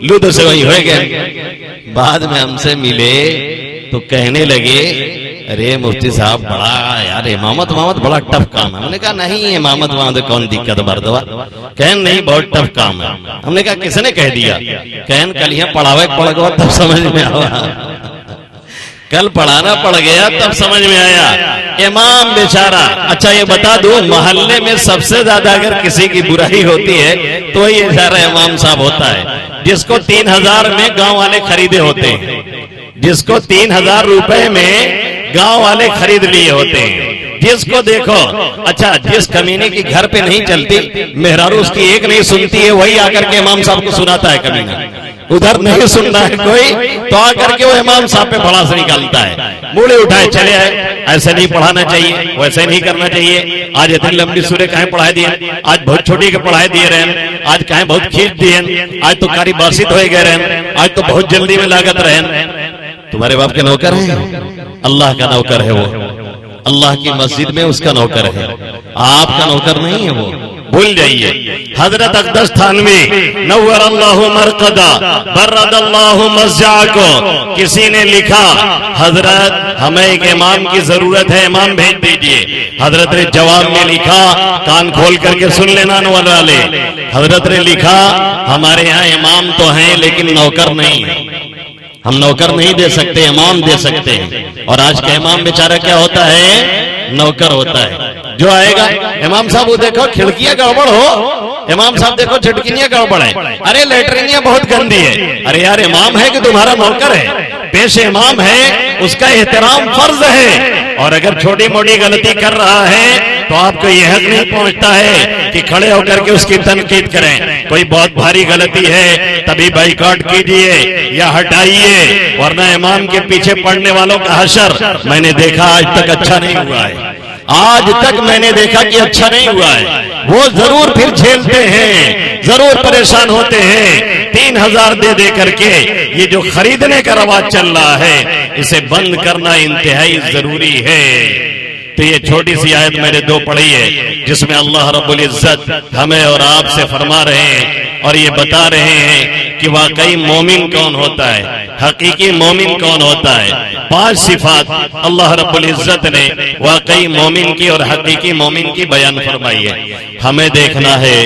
لد سے وہی ہوئے گئے۔ بعد میں ہم سے ملے تو کہنے لگے ارے مفتی صاحب بڑا یار امامت بڑا ٹف کام ہے۔ ہم نے کہا نہیں امامت کون دقت مردوا، کہن نہیں بہت ٹف کام ہے۔ ہم نے کہا کس نے کہہ دیا؟ کہن کل یہاں پڑھاوے پڑ گیا تب سمجھ میں آیا، کل پڑھانا پڑ گیا تب سمجھ میں آیا۔ امام بیچارہ، اچھا یہ بتا دوں محلے میں سب سے زیادہ اگر کسی کی برائی ہوتی ہے تو یہ بیچارہ امام صاحب ہوتا ہے، جس کو 3000 میں گاؤں والے خریدے ہوتے ہیں، جس کو 3000 روپے میں گاؤں والے خرید لیے ہوتے ہیں، جس کو دیکھو اچھا جس کمینے کی گھر پہ نہیں چلتی، مہرارو اس کی ایک نہیں سنتی ہے، وہی آ کر کے امام صاحب کو سناتا ہے کمینہ، ادھر نہیں سننا ہے کوئی تو آ کر کے وہ امام صاحب پہ بڑا سے نکالتا ہے، موڑے اٹھائے چلے آئے، ایسے نہیں پڑھانا چاہیے، ویسے نہیں کرنا چاہیے، آج اتنی لمبی سورے کہیں پڑھائے دیے، آج بہت چھوٹی کے پڑھائے دیے رہے، آج کہیں بہت کھینچ دیے، آج تو کاری باسط ہوئے گئے رہے، آج تو بہت جلدی میں لاگت رہے۔ تمہارے باپ کے نوکر ہیں، اللہ کا نوکر ہے وہ، اللہ کی مسجد میں اس کا نوکر ہے، آپ کا نوکر نہیں ہے وہ، بھول جائیے۔ حضرت اقدس تھانوی نور اللہ مرقدہ برد اللہ مسجع کو کسی نے لکھا حضرت ہمیں ایک امام کی ضرورت ہے، امام بھیج دیجئے۔ حضرت نے جواب میں لکھا، کان کھول کر کے سن لینا والے، حضرت نے لکھا ہمارے ہاں امام تو ہیں لیکن نوکر نہیں ہے، ہم نوکر نہیں دے سکتے، امام دے سکتے ہیں۔ اور آج کا امام بیچارہ کیا ہوتا ہے؟ نوکر ہوتا ہے۔ جو آئے گا امام صاحب وہ دیکھو کھڑکیاں گڑبڑ ہو، امام صاحب دیکھو چھٹکنیاں گڑبڑ ہے، ارے لیٹرینیاں بہت گندی ہے، ارے یار امام ہے کہ تمہارا نوکر ہے، پیش امام ہے، اس کا احترام فرض ہے، اور اگر چھوٹی موٹی غلطی کر رہا ہے تو آپ کو یہ حق نہیں پہنچتا ہے کہ کھڑے ہو کر کے اس کی تنقید کریں۔ کوئی بہت بھاری غلطی ہے تبھی بائیکاٹ کیجئے یا ہٹائیے، ورنہ امام کے پیچھے پڑنے والوں کا حشر میں نے دیکھا آج تک اچھا نہیں ہوا ہے، آج تک میں نے دیکھا کہ اچھا نہیں ہوا ہے۔ وہ ضرور پھر جھیلتے ہیں، ضرور پریشان ہوتے ہیں، 3000 دے دے کر کے یہ جو خریدنے کا رواج چل رہا ہے اسے بند کرنا انتہائی ضروری ہے۔ تو یہ چھوٹی سی آیت میں نے 2 پڑھی ہے جس میں اللہ رب العزت ہمیں اور آپ سے فرما رہے ہیں اور یہ بتا رہے ہیں کہ واقعی مومن کون ہوتا ہے، حقیقی مومن کون ہوتا ہے۔ 5 صفات اللہ رب العزت نے واقعی مومن کی اور حقیقی مومن کی بیان فرمائی ہے۔ ہمیں دیکھنا ہے،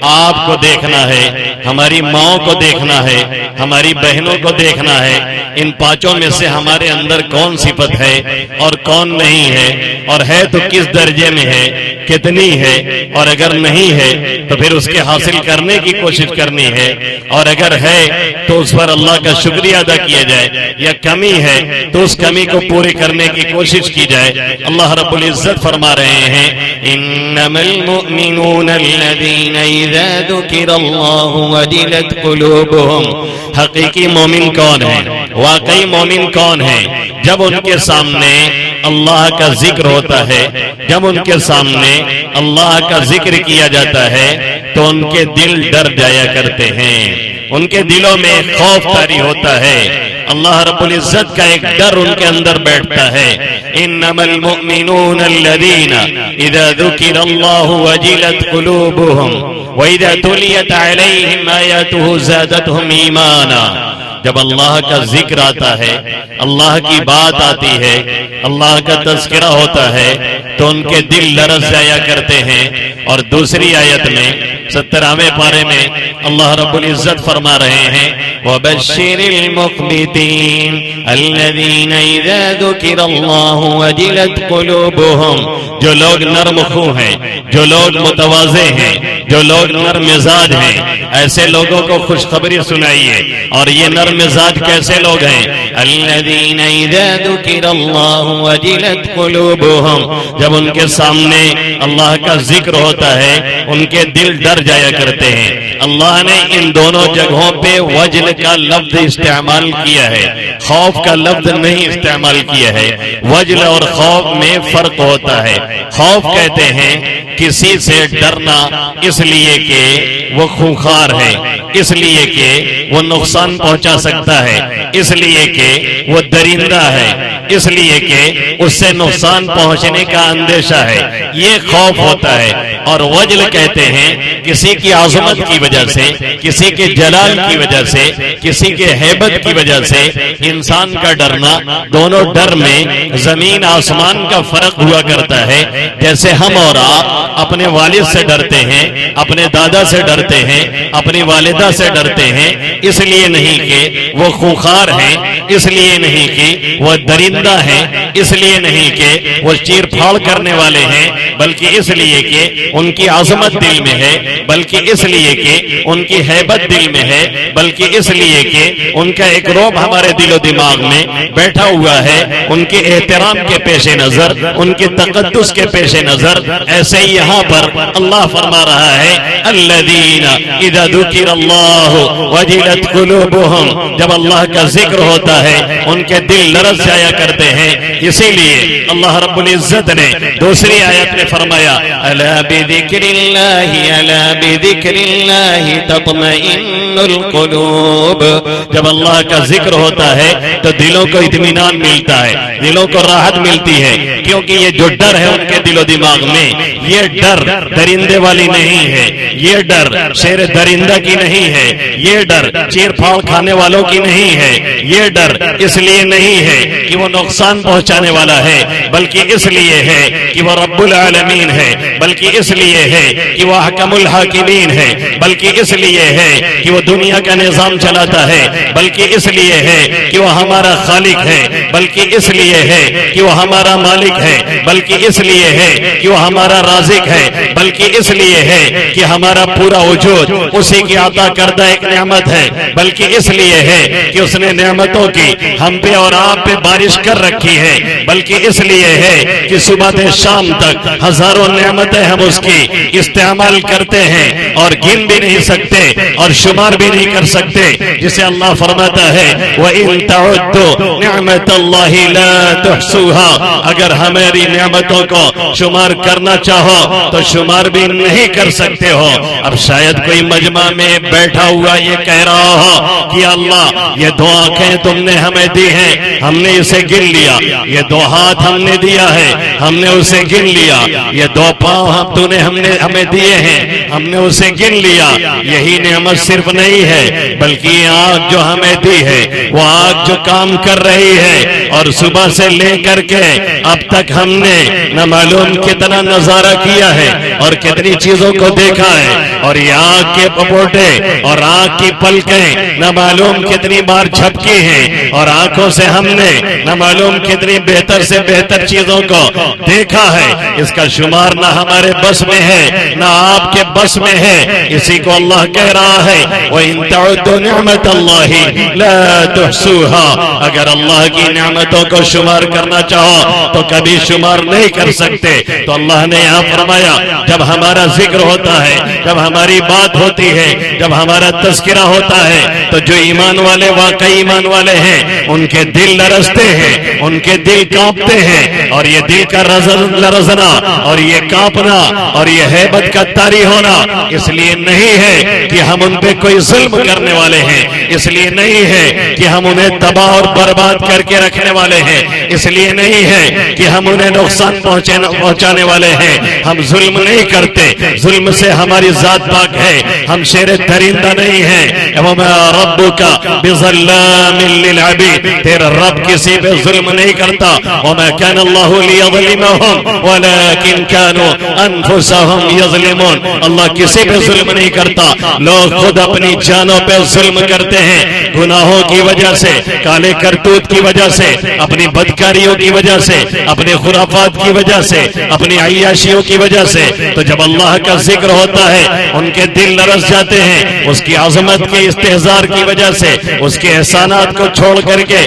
آپ کو دیکھنا ہے، ہماری ماؤں کو دیکھنا ہے، ہماری بہنوں کو دیکھنا ہے، ان 5 میں سے ہمارے اندر کون صفت ہے اور کون نہیں ہے، اور ہے تو کس درجے میں ہے، کتنی ہے، اور اگر نہیں ہے تو پھر اس کے حاصل کرنے کی کوشش کرنی ہے، اور اگر ہے تو اس پر اللہ کا شکریہ ادا کیا جائے، یا کمی ہے تو اس کمی کو پورے کرنے کی کوشش کی جائے۔ اللہ رب العزت فرما رہے ہیں انما المؤمنون الذین اذا ذکر اللہ وجلت قلوبهم۔ حقیقی مومن کون ہے، واقعی مومن کون ہے؟ جب ان کے سامنے اللہ کا ذکر ہوتا ہے، جب ان کے سامنے اللہ کا ذکر کیا جاتا ہے تو ان کے دل ڈر جایا کرتے ہیں، ان کے دلوں میں خوف طاری ہوتا ہے، اللہ رب العزت کا ایک ڈر ان کے اندر بیٹھتا ہے۔ انما المؤمنون الذین اذا ذکر اللہ وجلت قلوبهم واذا تلیت علیہم آیاتہ زادتہم ایمانا۔ جب اللہ کا ذکر آتا ہے، اللہ کی بات آتی ہے، اللہ کا تذکرہ ہوتا ہے تو ان کے دل لرز جایا کرتے ہیں۔ اور دوسری آیت میں 17ویں پارے میں اللہ رب العزت فرما رہے ہیں وَبَشِّرِ الْمُخْبِتِينَ الَّذِينَ إِذَا ذُكِرَ اللَّهُ وَجِلَتْ قُلُوبُهُمْ، جو لوگ نرم خو ہیں، جو لوگ متواضع ہیں، جو لوگ نرم مزاج ہیں، ایسے لوگوں کو خوشخبری سنائیے۔ اور یہ نرم مزاج کیسے لوگ ہیں؟ الَّذِينَ إِذَا ذُكِرَ اللَّهُ وَجِلَتْ قُلُوبُهُمْ، جب ان کے سامنے اللہ کا ذکر ہوتا ہے ان کے دل ڈر جایا کرتے ہیں۔ اللہ نے ان دونوں جگہوں پہ وجل کا لفظ استعمال کیا ہے، خوف کا لفظ نہیں استعمال کیا ہے۔ وجل اور خوف میں فرق ہوتا ہے۔ خوف کہتے ہیں کسی سے ڈرنا اس لیے کہ وہ خونخوار ہے، اس لیے کہ وہ نقصان پہنچا سکتا ہے، اس لیے کہ وہ درندہ ہے، اس لیے کہ اس سے نقصان پہنچنے کا اندیشہ ہے، یہ خوف ہوتا ہے۔ اور وجل کہتے ہیں کسی کی عظمت کی وجہ سے، کسی کے جلال کی وجہ سے، کسی کے ہیبت کی وجہ سے انسان کا ڈرنا، دونوں ڈر میں زمین آسمان کا فرق ہوا کرتا ہے۔ جیسے ہم اور آپ اپنے والد سے ڈرتے ہیں، اپنے دادا سے ڈرتے ہیں، اپنی والدہ سے ڈرتے ہیں، اس لیے نہیں کہ وہ خونخوار ہیں، اس لیے نہیں کہ وہ درندہ ہیں، اس لیے نہیں کہ وہ چیر پھاڑ کرنے والے ہیں، بلکہ اس لیے کہ ان کی عظمت دل میں ہے، بلکہ اس لیے کہ ان کی ہیبت دل میں ہے، بلکہ اس لیے کہ ان کا ایک روب ہمارے دل و دماغ میں بیٹھا ہوا ہے، ان کے احترام کے پیش نظر، ان کے تقدس کے پیش نظر۔ ایسے یہاں پر اللہ فرما رہا ہے الذین اذا ذکر اللہ وجلت قلوبہم، جب اللہ کا ذکر ہوتا ہے ان کے دل لرز جایا کرتے ہیں۔ اسی لیے اللہ رب العزت نے دوسری آیت میں فرمایا الا بذکر اللہ الا بذکر اللہ تطمئن القلوب، جب اللہ کا ذکر ہوتا ہے تو دلوں کو اطمینان ملتا ہے، دلوں کو راحت ملتی ہے، کیونکہ یہ جو ڈر ہے ان کے دل و دماغ میں، یہ ڈر درندے والی نہیں ہے، یہ ڈر شیر درندہ کی نہیں ہے، یہ ڈر چیر پھاڑ کھانے والوں کی نہیں ہے، یہ ڈر اس لیے نہیں ہے کہ وہ نقصان پہنچانے والا ہے، بلکہ اس لیے ہے کہ وہ رب العالمین ہے، بلکہ اس لیے ہے کہ وہ حکم الحاکمین ہے، بلکہ اس لیے ہے کہ وہ دنیا کا نظام چلاتا ہے، بلکہ اس لیے ہے کہ وہ ہمارا خالق ہے، بلکہ اس لیے ہے کہ وہ ہمارا مالک ہے، بلکہ اس لیے ہے کہ وہ ہمارا رازق ہے، بلکہ اس لیے ہے کہ ہمارا پورا وجود اسی کی عطا کردہ ایک نعمت ہے، بلکہ اس لیے ہے کہ اس نے نعمتوں کی ہم پہ اور آپ پہ بارش کر رکھی ہے، بلکہ اس لیے ہے کہ صبح سے شام تک ہزاروں نعمتیں ہم اس کی استعمال کرتے ہیں اور گن بھی نہیں سکتے اور شمار بھی نہیں کر سکتے، جسے اللہ فرماتا ہے وَإِن تَعُدُّوا نِعْمَةَ اللَّهِ لَا تُحْصُوهَا، اگر ہماری نعمتوں کو شمار کرنا چاہو تو شمار بھی نہیں کر سکتے ہو۔ اب شاید کوئی مجمع میں بیٹھا ہوا یہ کہہ رہا ہو کہ اللہ یہ دو آنکھیں تم نے ہمیں دی ہیں، ہم نے اسے گن لیا، یہ دو ہاتھ ہم نے دیا ہے، ہم نے اسے گن لیا، یہ دو پاؤں تو نے ہمیں دیے ہیں، ہم نے اسے گن لیا۔ یہی نعمت صرف نہیں ہے بلکہ یہ آنکھ جو ہمیں دی ہے، وہ آنکھ جو کام کر رہی ہے، اور صبح سے لے کر کے اب تک ہم نے نہ معلوم کتنا نظارہ کیا ہے اور کتنی چیزوں کو دیکھا ہے، اور یہ آنکھ کے پپوٹے اور آنکھ کی پلکیں نہ معلوم کتنی بار جھپکی ہیں، اور آنکھوں سے ہم نے نہ معلوم کتنی بہتر سے بہتر چیزوں کو دیکھا ہے، اس کا شمار نہ ہمارے بس میں ہے نہ آپ کے بس میں ہے۔ اسی کو اللہ کہہ رہا ہے وَإِن تَعُدُّوا نِعْمَةَ اللَّهِ لَا تُحْصُوهَا، اگر اللہ کی نعمتوں کو شمار کرنا چاہو تو کبھی شمار نہیں کر سکتے۔ تو اللہ نے یہاں فرمایا جب ہمارا ذکر ہوتا ہے، جب ہماری بات ہوتی ہے، جب ہمارا تذکرہ ہوتا ہے تو جو ایمان والے واقعی ایمان والے ہیں ان کے دل لرزتے ہیں، ان کے دل کانپتے ہیں، اور یہ دل کا لرزنا اور یہ کانپنا اور یہ ہیبت کا طاری ہونا اس لیے نہیں ہے کہ ہم ان پہ کوئی ظلم کرنے والے ہیں، اس لیے نہیں ہے کہ ہم انہیں تباہ اور برباد کر کے رکھنے کرنے والے ہیں، اس لیے نہیں ہے کہ ہم انہیں نقصان پہنچانے والے ہیں. ہم ظلم نہیں کرتے، ظلم سے ہماری ذات پاک ہے، ہم شیر درندہ نہیں ہیں. وَمَا رَبُّكَ بِظَلَّامٍ لِّلْعَبِيدِ، تیرا رب کسی پہ ظلم نہیں کرتا. وَمَا كَانَ اللَّهُ لِيَظْلِمَهُمْ وَلَكِنْ كَانُوا أَنفُسَهُمْ يَظْلِمُونَ. اللہ کسی پہ ظلم نہیں کرتا، لوگ خود اپنی جانوں پہ ظلم کرتے ہیں، گناہوں کی وجہ سے، کالے کرتوت کی وجہ سے، اپنی بدکاریوں کی وجہ سے، اپنے خرافات کی وجہ سے، اپنی عیاشیوں کی وجہ سے. تو جب اللہ کا ذکر ہوتا ہے ان کے دل لرز جاتے ہیں، اس کی عظمت کے استحضار کی وجہ سے، اس کے احسانات کو چھوڑ کر کے،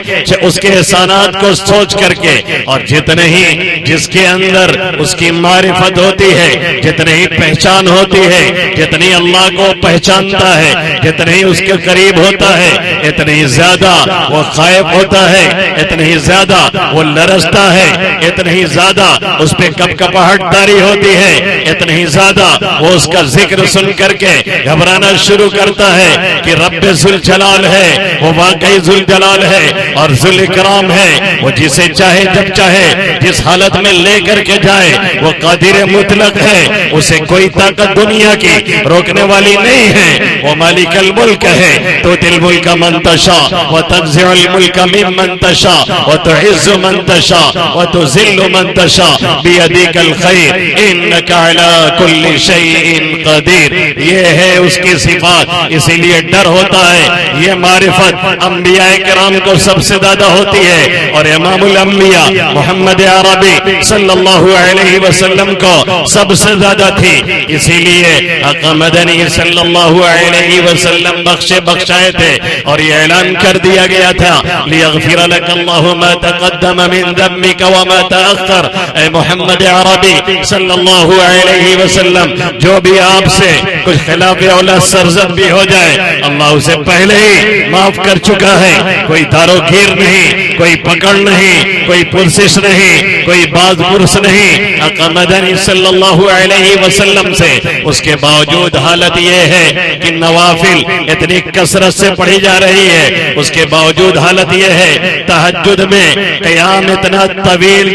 اس کے احسانات کو سوچ کر کے. اور جتنے ہی جس کے اندر اس کی معرفت ہوتی ہے، جتنے ہی پہچان ہوتی ہے، جتنی اللہ کو پہچانتا ہے، جتنے ہی اس کے قریب ہوتا ہے، اتنے ہی زیادہ وہ خائف ہوتا ہے، اتنے ہی زیادہ وہ لرزتا ہے، اتنے ہی زیادہ اس پہ کپکپاہٹ طاری ہوتی ہے، اتنے ہی زیادہ وہ اس کا ذکر سن کر کے گھبرانا شروع کرتا ہے کہ رب ذوالجلال ہے، وہ واقعی ذوالجلال ہے اور ذوالاکرام ہے. وہ جسے چاہے جب چاہے جس حالت میں لے کر کے جائے، وہ قادر مطلق ہے، اسے کوئی طاقت دنیا کی روکنے والی نہیں ہے. وہ مالک الملک ہے، تو تل ملک من تشاء وتنزع الملک ممن تشاء وتعز من تشاء وتذل من تشاء بیدک الخیر انک علی کل شیء قدیر. یہ ہے اس کی صفات، اسی لیے ڈر ہوتا ہے. یہ معرفت انبیاء کرام کو سب سے زیادہ ہوتی ہے، اور امام الانبیاء محمد عربی صلی اللہ علیہ وسلم کو سب سے زیادہ تھی. اسی لیے آقا مدنی صلی اللہ علیہ وسلم بخشائے تھے، اور یہ اعلان کر دیا گیا تھا لیغفر لک اللہ ما تقدم من ذنبک وما تأخر. اے محمد عربی صلی اللہ علیہ وسلم، جو بھی آپ سے کچھ خلاف اولا سرزد بھی ہو جائے، اللہ اسے پہلے ہی معاف کر چکا ہے. کوئی دارو گیر نہیں، کوئی پکڑ نہیں، کوئی پرسش نہیں، کوئی باز پرس نہیں. آقا مدنی صلی اللہ علیہ وسلم سے اس کے باوجود حالت یہ ہے کہ نوافل اتنی کثرت سے پڑھی جا رہی ہے، اس کے باوجود حالت یہ ہے تہجد میں قیام اتنا طویل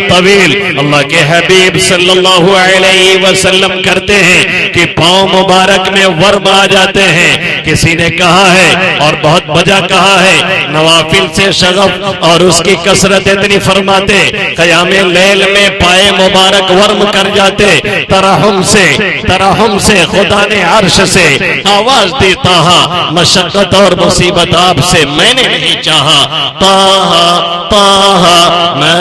اللہ کے حبیب صلی اللہ علیہ وسلم کرتے ہیں کہ پاؤں مبارک میں ورم آ جاتے ہیں. کسی نے کہا ہے اور بہت بجا کہا ہے، نوافل سے شغف اور اس کی کثرت اتنی فرماتے، قیام لیل میں پائے مبارک ورم کر جاتے. ترحم سے خدا نے عرش سے آواز دی، طٰہٰ مشقت اور مصیبت آپ سے میں نے نہیں چاہا. طٰہٰ ما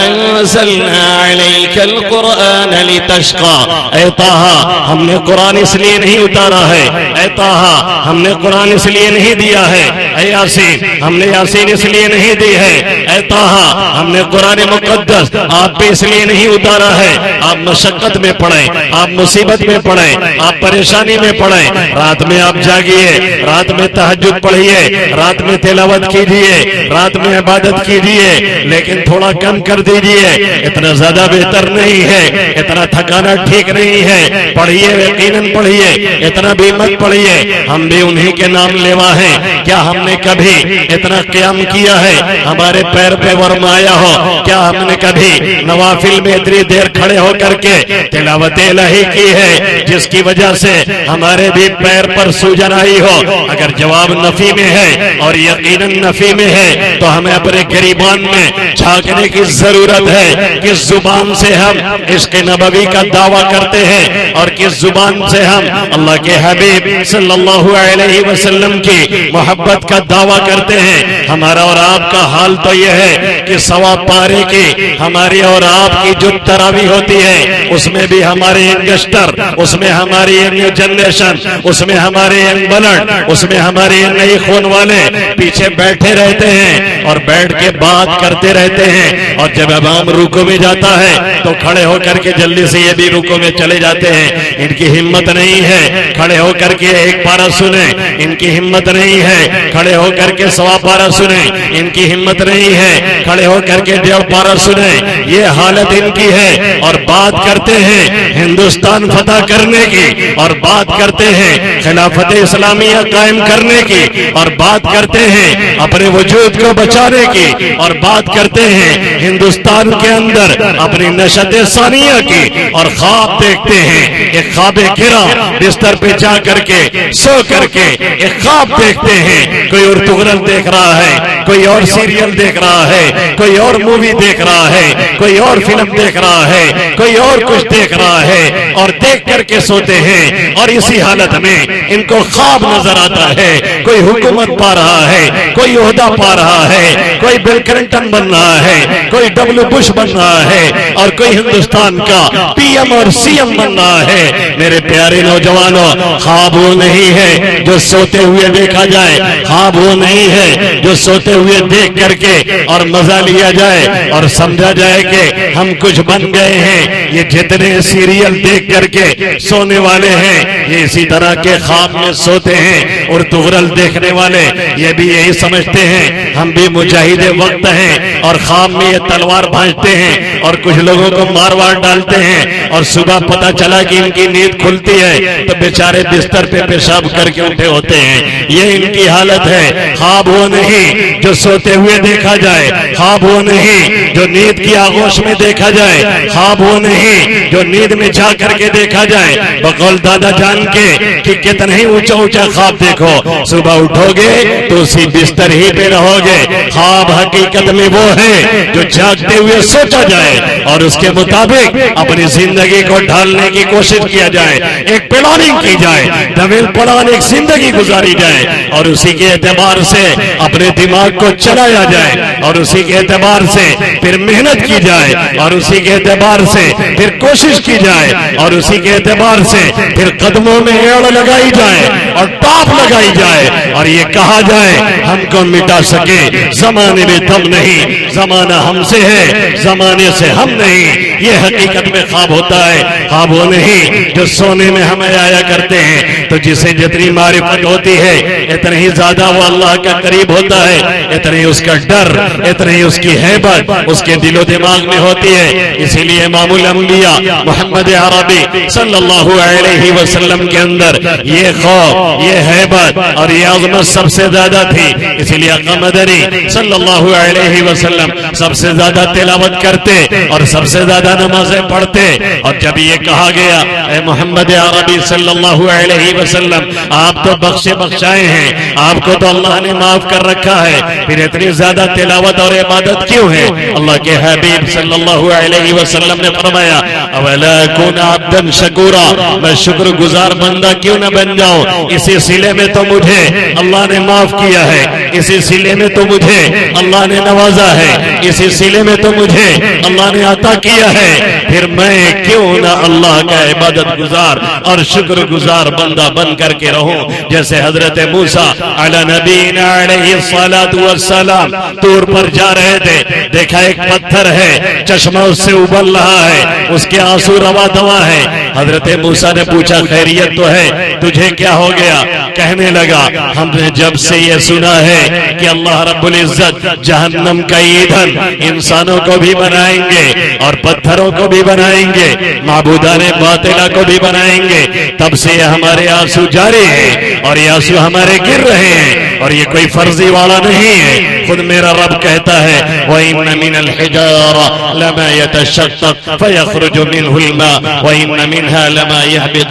انزلنا علیک القرآن لتشقى. اے طٰہٰ ہم نے قرآن اس لیے نہیں اتارا ہے، اے طٰہٰ ہم نے قرآن اس لیے نہیں دیا ہے، اے یاسین ہم نے یاسین اس لیے نہیں دی ہے، اے طٰہٰ ہم نے قرآن مقدس آپ پہ اس لیے نہیں اتارا ہے. آپ مشقت میں پڑھیں، آپ مصیبت میں پڑھیں، آپ پریشانی میں پڑھیں. رات میں آپ جاگیے، رات میں تہجد پڑھیے، رات میں تلاوت کیجیے، رات میں عبادت کیجیے، لیکن تھوڑا کم کر دیجیے. اتنا زیادہ بہتر نہیں ہے، اتنا تھکانا ٹھیک نہیں ہے. پڑھیے، یقیناً پڑھیے، اتنا بھی مت پڑھیے. ہم بھی انہی کے نام لیوا ہیں. کیا ہم نے کبھی اتنا قیام کیا ہے ہمارے پیر پہ ورم آیا ہو؟ کیا ہم نے کبھی نوافل میں اتنی دیر کھڑے ہو کر کے تلاوت الہی کی ہے جس کی وجہ سے ہمارے بھی پیر پر سوجن آئی ہو؟ اگر جواب نفی میں ہے اور یقیناً نفی میں ہے تو ہمیں اپنے گریبان میں جھانکنے کی ضرورت ہے. کس زبان سے ہم عشق نبوی کا دعویٰ کرتے ہیں اور کس زبان سے ہم اللہ کے حبیب صلی اللہ علیہ وسلم کی محبت کا دعویٰ کرتے ہیں. ہمارا اور آپ کا حال تو یہ ہے کہ سوا پارے کی ہماری اور آپ کی جو تراویح ہوتی ہے اس میں بھی ہمارے ینگسٹر، اس میں ہماری نیو جنریشن، اس میں ہمارے ینگ بلڈ، اس میں ہمارے نئی خون والے پیچھے بیٹھے رہتے ہیں اور بیٹھ کے بات کرتے رہتے ہیں. اور جب امام رکوع میں جاتا ہے تو کھڑے ہو کر کے جلدی سے یہ بھی رکوع میں چلے جاتے ہیں. ان کی ہمت نہیں ہے کھڑے ہو کر کے ایک پارہ سنیں، ان کی ہمت نہیں ہے کھڑے ہو کر کے 1.25 پارہ سنیں، ان کی ہمت نہیں ہے کھڑے ہو کر کے 1.5 پارہ سنیں، یہ حالت ان کی ہے۔ اور بات کرتے ہیں ہندوستان فتح کرنے کی، اور بات کرتے ہیں خلافت اسلامیہ قائم کرنے کی، اور بات کرتے ہیں اپنے وجود کو بچانے کی، اور بات کرتے ہیں ہندوستان کے اندر اپنی نشت ثانیہ کی، اور خواب دیکھتے ہیں ایک خواب گرا، بستر پہ جا کر کے سو کر کے ایک خواب دیکھتے ہیں، کوئی اور تغرل دیکھ رہا ہے، کوئی اور سیریل دیکھ رہا ہے، کوئی اور مووی دیکھ رہا ہے، کوئی اور فلم دیکھ رہا ہے، کوئی اور کچھ دیکھ رہا ہے، اور دیکھ کر کے سوتے ہیں، اور اسی حالت میں ان کو خواب نظر آتا ہے، کوئی حکومت پا رہا ہے، کوئی عہدہ پا رہا ہے، کوئی بل کلنٹن بن رہا ہے، کوئی ڈبلو بش بن رہا ہے، اور کوئی ہندوستان کا پی ایم اور سی ایم بن رہا ہے۔ میرے پیارے نوجوانوں، خواب وہ نہیں ہے جو سوتے ہوئے دیکھا جائے، خواب وہ نہیں ہے جو سوتے ہوئے دیکھ کر کے اور مزہ لیا جائے اور سمجھا جائے کہ ہم کچھ بن گئے ہیں۔ یہ جتنے سیریل دیکھ کر کے سونے والے ہیں، یہ اسی طرح کے خواب میں سوتے ہیں، اور تغرل دیکھنے والے یہ بھی یہی سمجھتے ہیں ہم بھی مجاہد وقت ہیں، اور خواب میں یہ تلوار بھانجتے ہیں اور کچھ لوگوں کو مار وار ڈالتے ہیں، اور صبح پتہ چلا کہ ان کی نیند کھلتی ہے تو بیچارے بستر پہ پیشاب کر کے اٹھے ہوتے ہیں۔ یہ ان کی حالت ہے۔ خواب وہ نہیں جو سوتے ہوئے دیکھا جائے، خواب وہ نہیں جو نیند کی آغوش میں دیکھا جائے، خواب وہ نہیں جو نیند میں جا کر کے دیکھا جائے۔ بقول دادا جان کے کہ کتنا ہی اونچا اونچا خواب دیکھو، صبح اٹھو گے تو اسی بستر ہی پہ رہو گے۔ خواب حقیقت میں وہ ہے جو جاگتے ہوئے سوچا جائے اور اس کے مطابق اپنی زندگی کو ڈھالنے کی کوشش کیا جائے، ایک پلاننگ کی جائے، ڈبل پلان ایک زندگی گزاری جائے، اور اسی کے اعتبار سے اپنے دماغ کو چلایا جائے، اور اسی کے اعتبار سے پھر محنت کی جائے، اور اسی کے اعتبار سے پھر کوشش کی جائے، اور اسی کے اعتبار سے پھر قدموں میں ایڑ لگائی جائے اور ٹاپ لگائی جائے، اور یہ کہا جائے ہم کو مٹا سکے زمانے میں دم نہیں، زمانہ ہم سے ہے زمانے سے ہم نہیں۔ یہ حقیقت میں خواب ہوتا ہے۔ خواب وہ نہیں جو سونے میں ہمیں آیا کرتے ہیں، تو جسے جتنی معرفت ہوتی ہے اتنا ہی زیادہ وہ اللہ کا قریب ہوتا ہے، اتنا ہی اس کا ڈر، اتنا ہی اس کی ہیبت اس کے دل و دماغ میں ہوتی ہے۔ اسی لیے امام الانبیاء محمد عربی صلی اللہ علیہ وسلم کے اندر یہ خوف، یہ ہیبت اور یہ عظمت سب سے زیادہ تھی۔ اسی لیے آقا مدنی صلی اللہ علیہ وسلم سب سے زیادہ تلاوت کرتے اور سب سے زیادہ نمازیں پڑھتے، اور جب یہ کہا گیا اے محمد عربی صلی اللہ علیہ وسلم آپ تو بخشے بخشائے ہیں، آپ کو تو اللہ نے معاف کر رکھا ہے، پھر اتنی زیادہ تلاوت اور عبادت کیوں ہے؟ اللہ کے حبیب صلی اللہ علیہ وسلم نے فرمایا اولا کون عبدا شکورا، میں شکر گزار بندہ کیوں نہ بن جاؤں؟ اسی سلے میں تو مجھے اللہ نے معاف کیا ہے، اسی سلے میں تو مجھے اللہ نے نوازا ہے، اسی سلے میں تو مجھے اللہ نے عطا کیا ہے، پھر میں کیوں نہ اللہ کا عبادت گزار اور شکر گزار بندہ بن کر کے رہوں؟ جیسے حضرت موسیٰ علی نبینا علیہ الصلاۃ والسلام طور پر جا رہے تھے، دیکھا ایک پتھر ہے، چشمہ اس سے ابل رہا ہے، اس کے آنسو روا دوا ہے۔ حضرت موسیٰ نے پوچھا خیریت تو ہے؟ تجھے کیا ہو گیا؟ کہنے لگا ہم نے جب سے یہ سنا ہے کہ اللہ رب العزت جہنم کا ایندھن انسانوں کو بھی بنائیں گے اور پتھروں کو بھی بنائیں گے، معبودان باطلہ کو بھی بنائیں گے، تب سے یہ ہمارے آنسو جاری ہیں اور یہ آنسو ہمارے گر رہے ہیں، اور یہ کوئی فرضی والا نہیں ہے۔ خود میرا رب کہتا ہے وَإِنَّ مِنَ الْحِجَارَةِ لَمَا يَتَشَقَّقُ فَيَخْرُجُ مِنْهُ الْمَاءُ وَإِنَّ مِنْهَا لَمَا يَهْبِطُ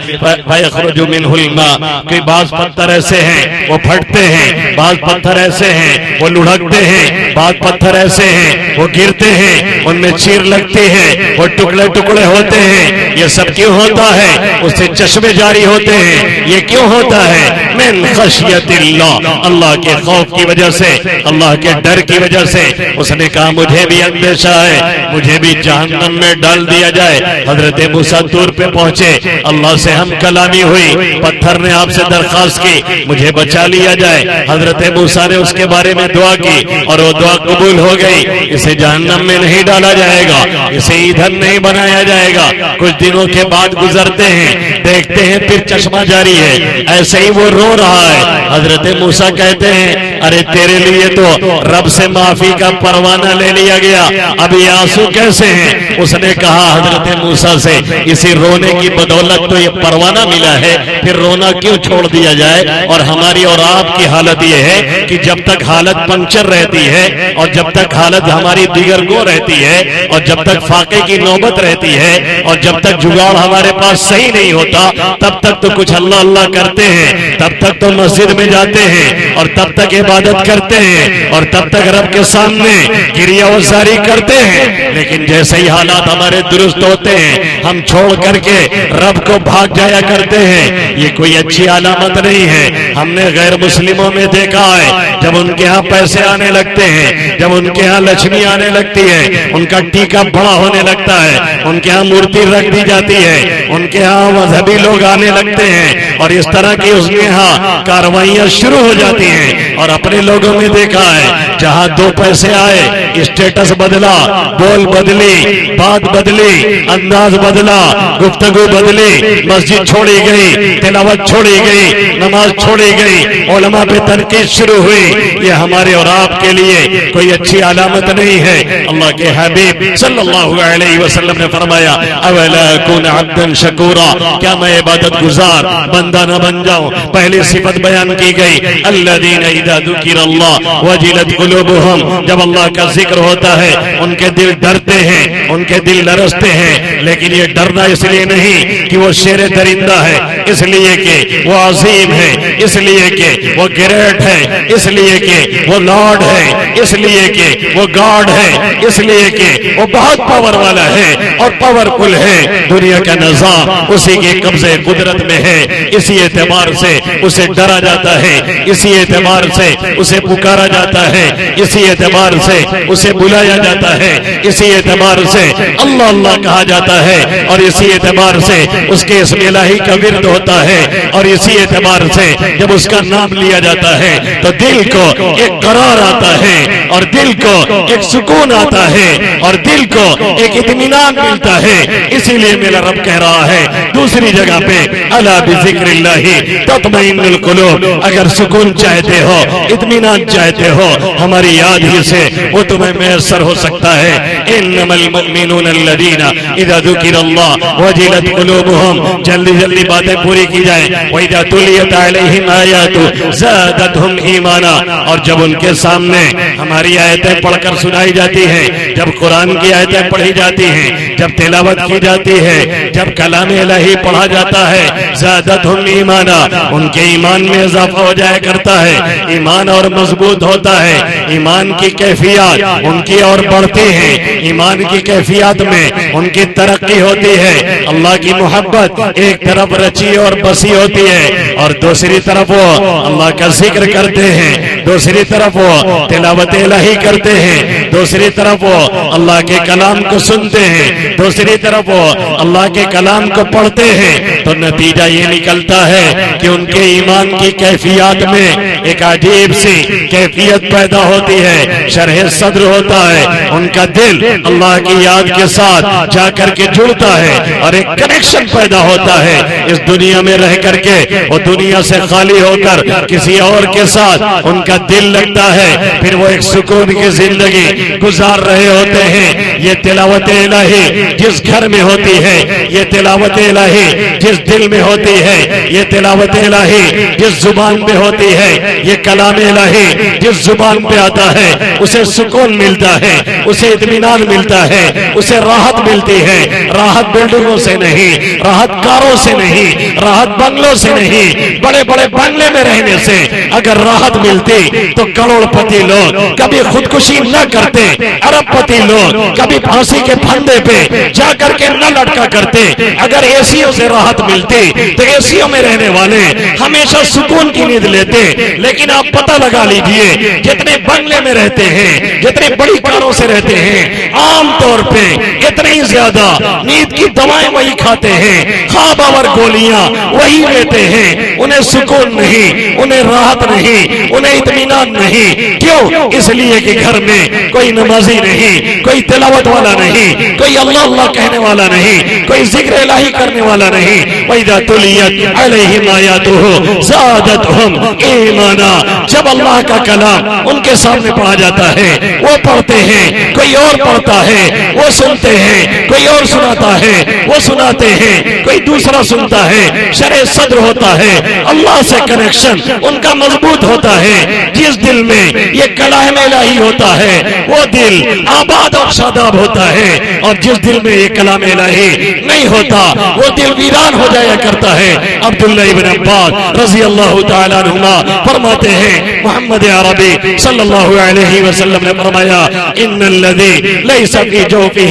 فَيَخْرُجُ مِنْهُ الْمَاءُ کہ بعض پتھر ایسے ہیں وہ پھٹتے ہیں، بعض پتھر ایسے ہیں وہ لڑھکتے ہیں، بعض پتھر ایسے ہیں وہ گرتے ہیں، ان میں چیر لگتی ہے، وہ ٹکڑے ٹکڑے ہوتے ہیں۔ یہ سب کیوں ہوتا ہے؟ اس سے چشمے جاری ہوتے ہیں۔ یہ کیوں ہوتا ہے؟ من خشیت اللہ، اللہ کے خوف کی وجہ سے، اللہ کے ڈر کی وجہ سے اس نے کہا مجھے بھی اندیشہ ہے، مجھے بھی جہنم میں ڈال دیا جائے۔ حضرت موسیٰ طور پہ پہنچے، اللہ سے ہم کلامی ہوئی، پتھر نے آپ سے درخواست کی مجھے بچا لیا جائے۔ حضرت موسیٰ نے اس کے بارے میں دعا کی اور وہ دعا قبول ہو گئی، اسے جہنم میں نہیں ڈالا جائے گا، اسے ایندھن نہیں بنایا جائے گا۔ کچھ دنوں کے بعد گزرتے ہیں، دیکھتے ہیں پھر چشمہ جاری ہے، ایسے ہی وہ رو رہا ہے۔ حضرت موسیٰ کہتے ہیں ارے تیرے لیے تو رب سے معافی کا پروانہ لے لیا گیا، اب یہ آنسو کیسے ہیں؟ اس نے کہا حضرت موسیٰ سے اسی رونے کی بدولت تو یہ پروانہ ملا ہے، پھر رونا کیوں چھوڑ دیا جائے؟ اور ہماری اور آپ کی حالت یہ ہے کہ جب تک حالت پنکچر رہتی ہے اور جب تک حالت ہماری دیگر گو رہتی ہے اور جب تک فاقے کی نوبت رہتی ہے اور جب تک جگاڑ ہمارے پاس صحیح نہیں ہوتا تب تک تو کچھ اللہ اللہ کرتے ہیں، تب تک تو مسجد میں جاتے ہیں اور تب تک عبادت کرتے ہیں اور تب تک رب کے سامنے گریہ وزاری کرتے ہیں، لیکن جیسے ہی حالات ہمارے درست ہوتے ہیں ہم چھوڑ کر کے رب کو بھاگ جایا کرتے ہیں۔ یہ کوئی اچھی علامت نہیں ہے۔ ہم نے غیر مسلموں میں دیکھا ہے جب ان کے ہاں پیسے آنے لگتے ہیں، جب ان کے ہاں لکشمی آنے لگتی ہے، ان کا ٹیکا بڑا ہونے لگتا ہے، ان کے ہاں مورتی رکھ دی جاتی ہے، ان کے ہاں مذہبی لوگ آنے لگتے ہیں اور اس طرح کی اس کے ہاں کاروائیاں شروع ہو جاتی ہیں۔ اور اپنے لوگوں میں دیکھا ہے جہاں دو پیسے آئے اسٹیٹس بدلا، بول بدلی، بات بدلی، انداز بدلا، گفتگو بدلی، مسجد چھوڑی گئی، تلاوت چھوڑی گئی، نماز چھوڑی گئی، علماء پہ تنقید شروع ہوئی۔ یہ ہمارے اور آپ کے لیے کوئی اچھی علامت نہیں ہے۔ اللہ کے حبیب صلی اللہ علیہ وسلم نے فرمایا اولا اکون عبدا شکورا، کیا میں عبادت گزار بندہ نہ بن جاؤں؟ پہلی صفت بیان کی گئی الذین اذا ذکر اللہ وجلت قلوبہم، جب اللہ کا ذکر ہوتا ہے ان کے دل ڈرتے ہیں، ان کے دل لرزتے ہیں، لیکن یہ ڈرنا اس لیے نہیں کہ وہ شیر درندہ ہے، اس لیے کہ وہ عظیم ہے، اس لیے کہ وہ گریٹ ہے، اس لیے کہ وہ لارڈ ہے، اس لیے کہ وہ گاڈ ہے، اس لیے کہ وہ بہت پاور والا ہے اور پاورفل ہے، دنیا کا نظام اسی کے قبضے قدرت میں ہے، اسی اعتبار سے اسے ڈرا جاتا ہے، اسی اعتبار سے اسے پکارا جاتا ہے، اسی اعتبار سے اسے بلایا جاتا ہے، اسی اعتبار سے اللہ اللہ کہا جاتا ہے اور اسی اعتبار سے اس کے اسم الہی کا ورد ہوتا ہے اور اسی اعتبار سے جب اس کا نام لیا جاتا ہے تو دل کو ایک قرار آتا ہے اور دل کو ایک سکون آتا ہے اور دل کو ایک اطمینان ملتا ہے۔ اسی لیے میرا رب کہہ رہا ہے دوسری جگہ پہ الا بذکر اللہ تطمئن القلوب، اگر سکون چاہتے ہو، اطمینان چاہتے ہو، ہماری یاد ہی سے وہ تمہیں میسر ہو سکتا ہے۔ انما المؤمنون الذین اذا ذکر اللہ وجلت قلوبہم، جلدی جلدی باتیں پوری کی جائیں۔ وَإِذَا تُلِيَتْ عَلَيْهِمْ آیَاتُ زَادَتْهُمْ ایمانا، اور جب ان کے سامنے ہماری آیتیں پڑھ کر سنائی جاتی ہیں، جب قرآن کی آیتیں پڑھی جاتی ہیں، جب تلاوت کی جاتی ہے، جب کلام الہی پڑھا جاتا ہے، زادتہم ایمانا، ان کے ایمان میں اضافہ ہو جایا کرتا ہے، ایمان اور مضبوط ہوتا ہے، ایمان کی کیفیات ان کی اور بڑھتی ہیں، ایمان کی کیفیات میں ان کی ترقی ہوتی ہے۔ اللہ کی محبت ایک طرف رچی اور بسی ہوتی ہے اور دوسری طرف وہ اللہ کا ذکر کرتے ہیں، دوسری طرف وہ تلاوت الہی کرتے ہیں، دوسری طرف وہ اللہ کے کلام کو سنتے ہیں، دوسری طرف وہ اللہ کے کلام کو پڑھتے ہیں، تو نتیجہ یہ نکلتا ہے کہ ان کے ایمان کی کیفیات میں ایک عجیب سی کیفیت پیدا ہوتی ہے، شرح صدر ہوتا ہے، ان کا دل اللہ کی یاد کے ساتھ جا کر کے جڑتا ہے اور ایک کنیکشن پیدا ہوتا ہے۔ اس دنیا میں رہ کر کے وہ دنیا سے خالی ہو کر کسی اور کے ساتھ ان کا دل لگتا ہے، پھر وہ ایک سکون کی زندگی گزار رہے ہوتے ہیں۔ یہ تلاوت الہی جس گھر میں ہوتی ہے، یہ تلاوت الہی جس دل میں ہوتی ہے، یہ تلاوت الہی جس زبان پہ ہوتی ہے، یہ کلام الہی جس زبان پہ آتا ہے اسے سکون ملتا ہے، اسے اطمینان ملتا ہے، اسے راحت ملتی ہے۔ راحت بلڈنگوں سے نہیں، راحت کاروں سے نہیں، راحت بنگلوں سے نہیں، بڑے بڑے بنگلے میں رہنے سے اگر راحت ملتی تو کروڑ پتی لوگ کبھی خودکشی نہ کرتے، ارب پتی لوگ کبھی پھانسی کے پھندے پہ جا کر کے نہ لٹکا کرتے۔ اگر ایسیوں سے راحت ملتی تو ایسیوں میں رہنے والے ہمیشہ سکون کی نیند لیتے، لیکن آپ پتہ لگا لیجئے جتنے جتنے بنگلے میں رہتے ہیں، جتنے بڑی کاروں سے رہتے ہیں، عام طور پہ اتنے ہی زیادہ نیند کی دوائیں وہی کھاتے ہیں، خواب آور گولیاں وہی لیتے ہیں، انہیں سکون نہیں، انہیں راحت نہیں، انہیں اطمینان نہیں۔ کیوں؟ اس لیے کہ گھر میں کوئی نمازی نہیں، کوئی تلاوت والا نہیں، کوئی اللہ اللہ کہنے والا نہیں، کوئی ذکر الہی کرنے والا نہیں۔ وَإِذَا تُلِيَتْ عَلَيْهِمْ آيَاتُهُ زَادَتْهُمْ ایمانا، جب اللہ کا کلام ان کے سامنے پڑھا جاتا ہے وہ پڑھتے ہیں، کوئی اور پڑھتا ہے وہ سنتے ہیں، کوئی اور سناتا ہے وہ سناتے ہیں، کوئی دوسرا سنتا ہے، شرح صدر ہوتا ہے، اللہ سے کنیکشن ان کا مضبوط ہوتا ہے۔ جس دل میں یہ کلام الہی ہوتا ہے وہ دل آباد اور شاداب ہوتا ہے، اور جس دل میں یہ کلام الہی نہیں ہوتا وہ دل ویران ہو جایا کرتا ہے۔ عبداللہ ابن عباس رضی اللہ تعالیٰ عنہما فرماتے ہیں، محمد عربی صلی اللہ علیہ وسلم نے فرمایا، ان الذی لیس فی جوفہ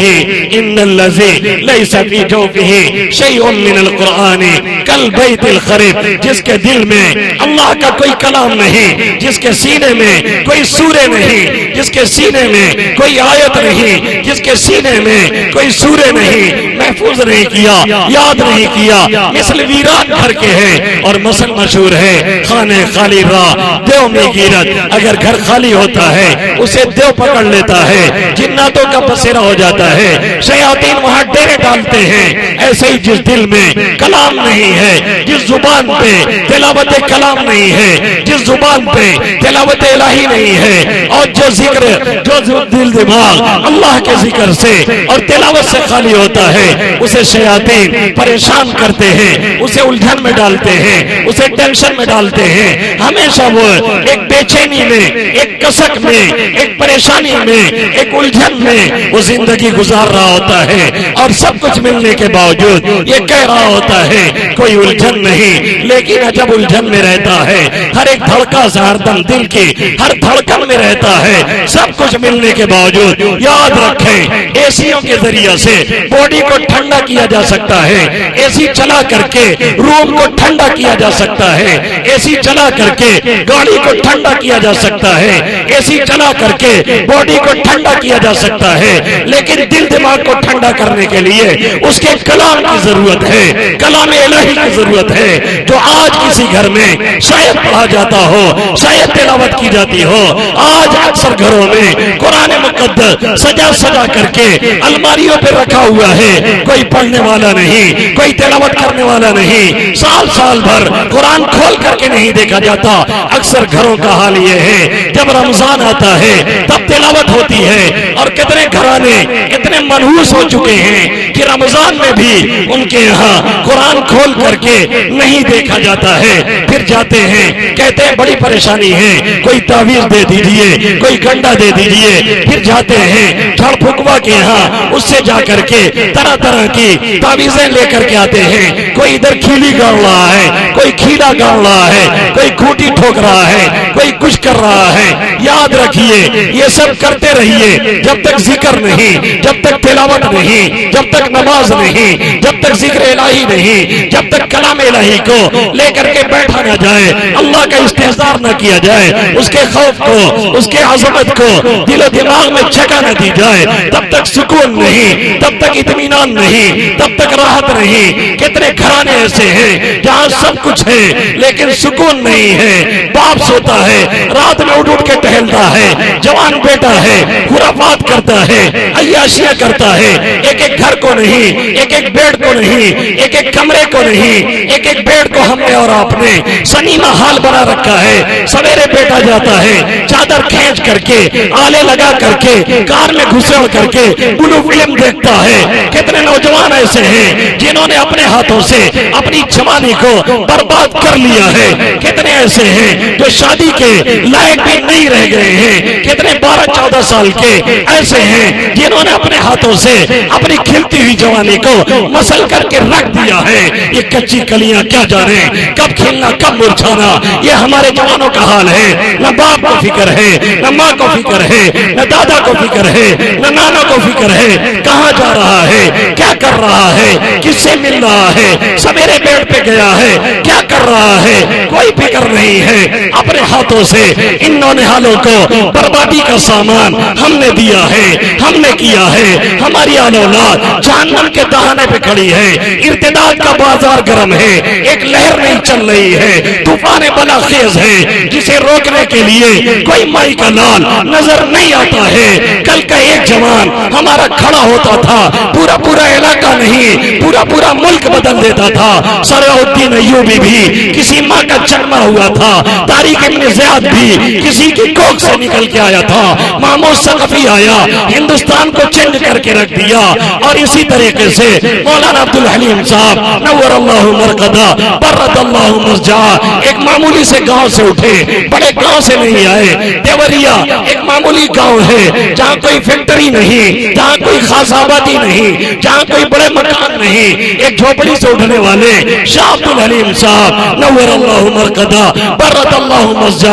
ان الذی لیس فی جوفہ شیء من القرآن کالبیت الخرب، جس کے دل میں اللہ کا کوئی کلام نہیں، جس کے سینے میں کوئی سورہ نہیں، جس کے سینے میں کوئی آیت نہیں، جس کے سینے میں کوئی سورہ نہیں، محفوظ نہیں کیا، یاد نہیں کیا، مثل ویران گھر کے ہیں۔ اور مثل مشہور ہے، خانے خالی راہ دیو میں گیرت، اگر گھر خالی ہوتا ہے اسے دیو پکڑ لیتا ہے، جناتوں کا بسیرا ہو جاتا ہے، شیاطین وہاں ڈیرے ڈالتے ہیں۔ ایسے ہی جس دل میں کلام نہیں ہے، جس زبان پہ تلاوت کلام نہیں ہے، جس زبان پہ تلاوت الہی نہیں ہے، اور جو ذکر جو دل دماغ اللہ کے ذکر سے اور تلاوت سے خالی ہوتا ہے، اسے شیاطین پریشان کرتے ہیں، اسے الجھن میں ڈالتے ہیں، اسے ٹینشن میں ڈالتے ہیں۔ ہمیشہ وہ ایک بے چینی میں، ایک کسک میں، ایک پریشانی میں، ایک الجھن میں وہ زندگی گزار رہا ہوتا ہے، اور سب کچھ ملنے کے باوجود یہ کہہ رہا ہوتا ہے کوئی الجھن نہیں، لیکن جب الجھن میں رہتا ہے، ہر ایک دھڑکا سے ہر دم دل کی ہر دھڑکن میں رہتا ہے، سب کچھ ملنے کے باوجود یاد رکھیں، اے سیوں کے ذریعے سے باڈی کو ٹھنڈا کیا جا سکتا ہے، اے سی چلا کر کے روم کو ٹھنڈا کیا جا سکتا ہے، اے سی چلا کر کے گاڑی کو ٹھنڈا کیا جا سکتا ہے، اے سی چلا کر کے باڈی کو ٹھنڈا کیا جا سکتا ہے، لیکن دل دماغ کو ٹھنڈا کرنے کے لیے اس کے کلام کی ضرورت ہے، کلام الہی کی ضرورت ہے، جو آج کسی گھر میں شاید پڑھا جاتا ہو، شاید تلاوت کی جاتی ہو۔ آج اکثر گھروں میں قرآن مقدس سجا سجا کر کے الماریوں پہ رکھا ہوا ہے، کوئی پڑھنے والا نہیں، کوئی تلاوت کرنے والا نہیں، سال سال بھر قرآن کھول کر کے نہیں دیکھا جاتا۔ اکثر گھروں کا حال یہ ہے، جب رمضان آتا ہے تب تلاوت ہوتی ہے، اور کتنے گھرانے اتنے منحوس ہو چکے ہیں کہ رمضان میں بھی ان کے یہاں قرآن کھول کر کے نہیں دیکھا جاتا ہے۔ پھر جاتے ہیں، کہتے ہیں بڑی پریشانی ہے، کوئی تعویذ دے دیجئے، کوئی گنڈا دے دیجئے۔ پھر جاتے ہیں جھڑ پھکوا کے یہاں، اس سے جا کر کے طرح طرح کی تعویذیں لے کر کے آتے ہیں، کوئی ادھر کھیلی گاڑ رہا ہے، کوئی کھیلا گاڑ رہا ہے، کوئی کھوٹی ٹھوک رہا ہے، کوئی کچھ کر رہا ہے۔ یاد رکھیے، یہ سب کرتے رہیے جب تک ذکر نہیں، جب تک تلاوت نہیں، جب تک نماز نہیں، جب تک ذکر الہی نہیں، جب تک کلام الہی کو لے کر کے بیٹھا نہ جائے، اللہ کا استحضار نہ کیا جائے، اس کے خوف کو، اس کے عظمت کو دل و دماغ میں جگہ نہ دی جائے، تب تک سکون نہیں، تب تک اطمینان نہیں، تب تک راحت نہیں۔ کتنے گھرانے ایسے ہیں جہاں سب کچھ ہے لیکن سکون نہیں ہے۔ باپ سوتا ہے، رات میں اٹھ کے ٹہلتا ہے، جوان بیٹا ہے، خرافات کرتا ہے، عیاشیاں کرتا ہے، ایک ایک گھر کو نہیں، ایک ایک بیڈ کو نہیں، ایک ایک کمرے کو نہیں، ایک ایک بیڈ کو ہم نے اور آپ نے سنیما حال بنا رکھا ہے۔ سویرے بیٹا جاتا ہے، چادر کھینچ کر کے، آلے لگا کر کے، کار میں گھسڑ کر کے بلو فلم دیکھتا ہے۔ کتنے نوجوان ایسے ہیں جنہوں نے اپنے ہاتھوں سے اپنی جوانی کو برباد کر لیا ہے۔ کتنے ایسے ہیں جو شادی کے لائق بھی نہیں رہ گئے ہیں۔ کتنے 12-14 سال کے ایسے ہیں جنہوں نے اپنے ہاتھوں سے اپنی کھلتی ہوئی جوانی کو مسل کر کے رکھ دیا ہے. یہ کچی کلیاں کیا جانے کب کھلنا کب مرجھانا، یہ ہمارے جوانوں کا حال ہے. نہ باپ کو فکر ہے، نہ ماں کو فکر ہے، نہ دادا کو فکر ہے، نہ نانا کو فکر ہے کہاں جا رہا ہے، کیا کر رہا ہے، کس سے مل رہا ہے، سویرے بیڈ پہ گیا ہے، کیا کر رہا ہے، کوئی فکر نہیں ہے. اپنے ہاتھوں سے ان نونہالوں کو بربادی کا سامان ہم نے دیا ہے، ہم نے کیا ہے. ہماری اولاد جہنم کے دہانے پہ کھڑی ہے. ارتداد کا بازار گرم ہے، ایک لہر نہیں چل رہی ہے، طوفان بلا خیز ہے جسے روکنے کے لیے کوئی مائی کا لال نظر نہیں آتا ہے. کل کا ایک جوان ہمارا کھڑا ہوتا تھا، پورا علاقہ نہیں پورا ملک بدل دیتا تھا. صلاح ایوبی بھی کسی ماں کا جنما ہوا تھا، طارق ابن زیاد بھی کسی کی کوکھ سے نکل کے آیا تھا. محمود ثقفی آیا، ہندوستان کو چینج کر کے رکھ دیا. اور اسی طریقے سے مولانا عبد الحلیم صاحب نور اللہ مرقدہ برت اللہ مسجع ایک معمولی سے گاؤں سے اٹھے، بڑے گاؤں سے نہیں آئے. دیوریا ایک معمولی گاؤں ہے جہاں کوئی فیکٹری نہیں، جہاں کوئی خاص آبادی نہیں، جہاں کوئی بڑے مکان نہیں. ایک جھوپڑی سے اٹھنے والے شاہ عبد الحلیم صاحب نور اللہ مرقدہ برت اللہ مسجع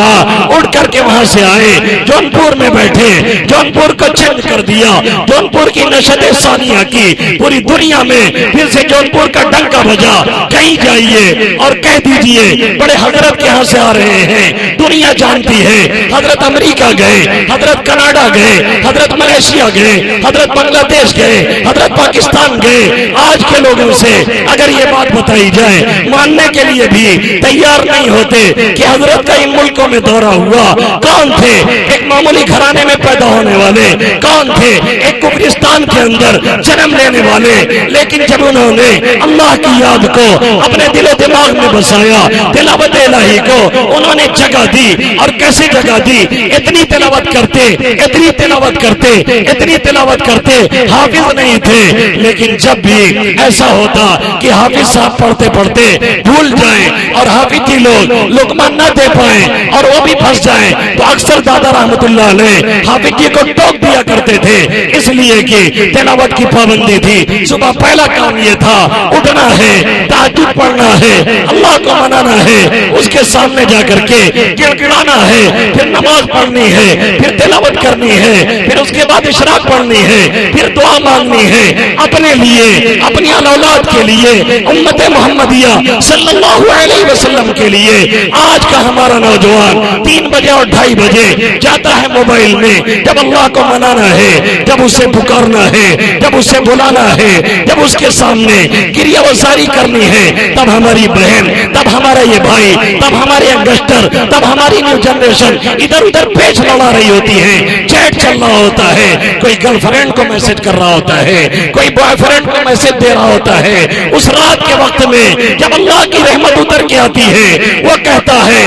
اٹھ کر کے وہاں سے آئے، جونپور میں بیٹھے، جونپور کو چینج کر دیا، جونپور کی نشد ثانیہ کی پوری دنیا میں پھر سے جونپور کا ڈنکا بجا. کہیں جائیے اور کہہ دیجئے بڑے حضرت کے ہاں سے آ رہے ہیں، دنیا جانتی ہے. حضرت امریکہ گئے، حضرت کینیڈا گئے، حضرت ملیشیا گئے، حضرت بنگلہ دیش گئے، حضرت پاکستان گئے. آج کے لوگوں سے اگر یہ بات بتائی جائے ماننے کے لیے بھی تیار نہیں ہوتے کہ حضرت کا ان ملکوں میں دورہ ہوا. کون تھے؟ ایک معمولی گھرانے میں پیدا ہونے والے. کون تھے؟ ایک قبرستان کے اندر جنم لینے والے. لیکن جب انہوں نے اللہ کی یاد کو اپنے دل و دماغ میں بسایا، تلاوت الہی کو انہوں نے جگہ دی. اور کیسے جگہ دی؟ اتنی تلاوت کرتے حافظ نہیں تھے. لیکن جب بھی ایسا ہوتا کہ حافظ صاحب پڑھتے بھول جائیں اور حافظ جی لوگ لقمہ نہ دے پائیں اور وہ بھی پھنس جائیں تو اکثر دادا رحمت اللہ علیہ حافظ جی کو ٹوک دیا کرتے تھے، اس لیے کہ تلاوت کی پابندی تھی. صبح پہلا کام یہ تھا اٹھنا ہے، تہجد پڑھنا ہے، اللہ کو منانا ہے، اس کے سامنے جا کر کے گڑگڑانا ہے، پھر نماز پڑھنی ہے، پھر تلاوت کرنی ہے، پھر اس کے بعد اشراق پڑھنی ہے، پھر دعا مانگنی ہے اپنے لیے، اپنی اولاد کے لیے، امت محمدیہ صلی اللہ علیہ وسلم کے لیے. آج کا ہمارا نوجوان 3 بجے اور 2:30 بجے جاتا ہے موبائل میں. جب اللہ کو منانا ہے، جب اسے پکارنا ہے، جب اسے بلانا ہے، جب اس کے سامنے گریہ وزاری کرنی ہے، تب ہماری بہن، تب ہمارا یہ بھائی، تب ہمارے ینگسٹر، تب ہماری نیو جنریشن ادھر ادھر پیچ لڑا رہی ہوتی ہے، چیٹ چل رہا ہوتا ہے، کوئی گرل فرینڈ کو میسج کر رہا ہوتا ہے، کوئی بوائے فرینڈ کو میسج دے رہا ہوتا ہے. اس رات کے وقت میں جب اللہ کی رحمت اتر کے آتی ہے، وہ کہتا ہے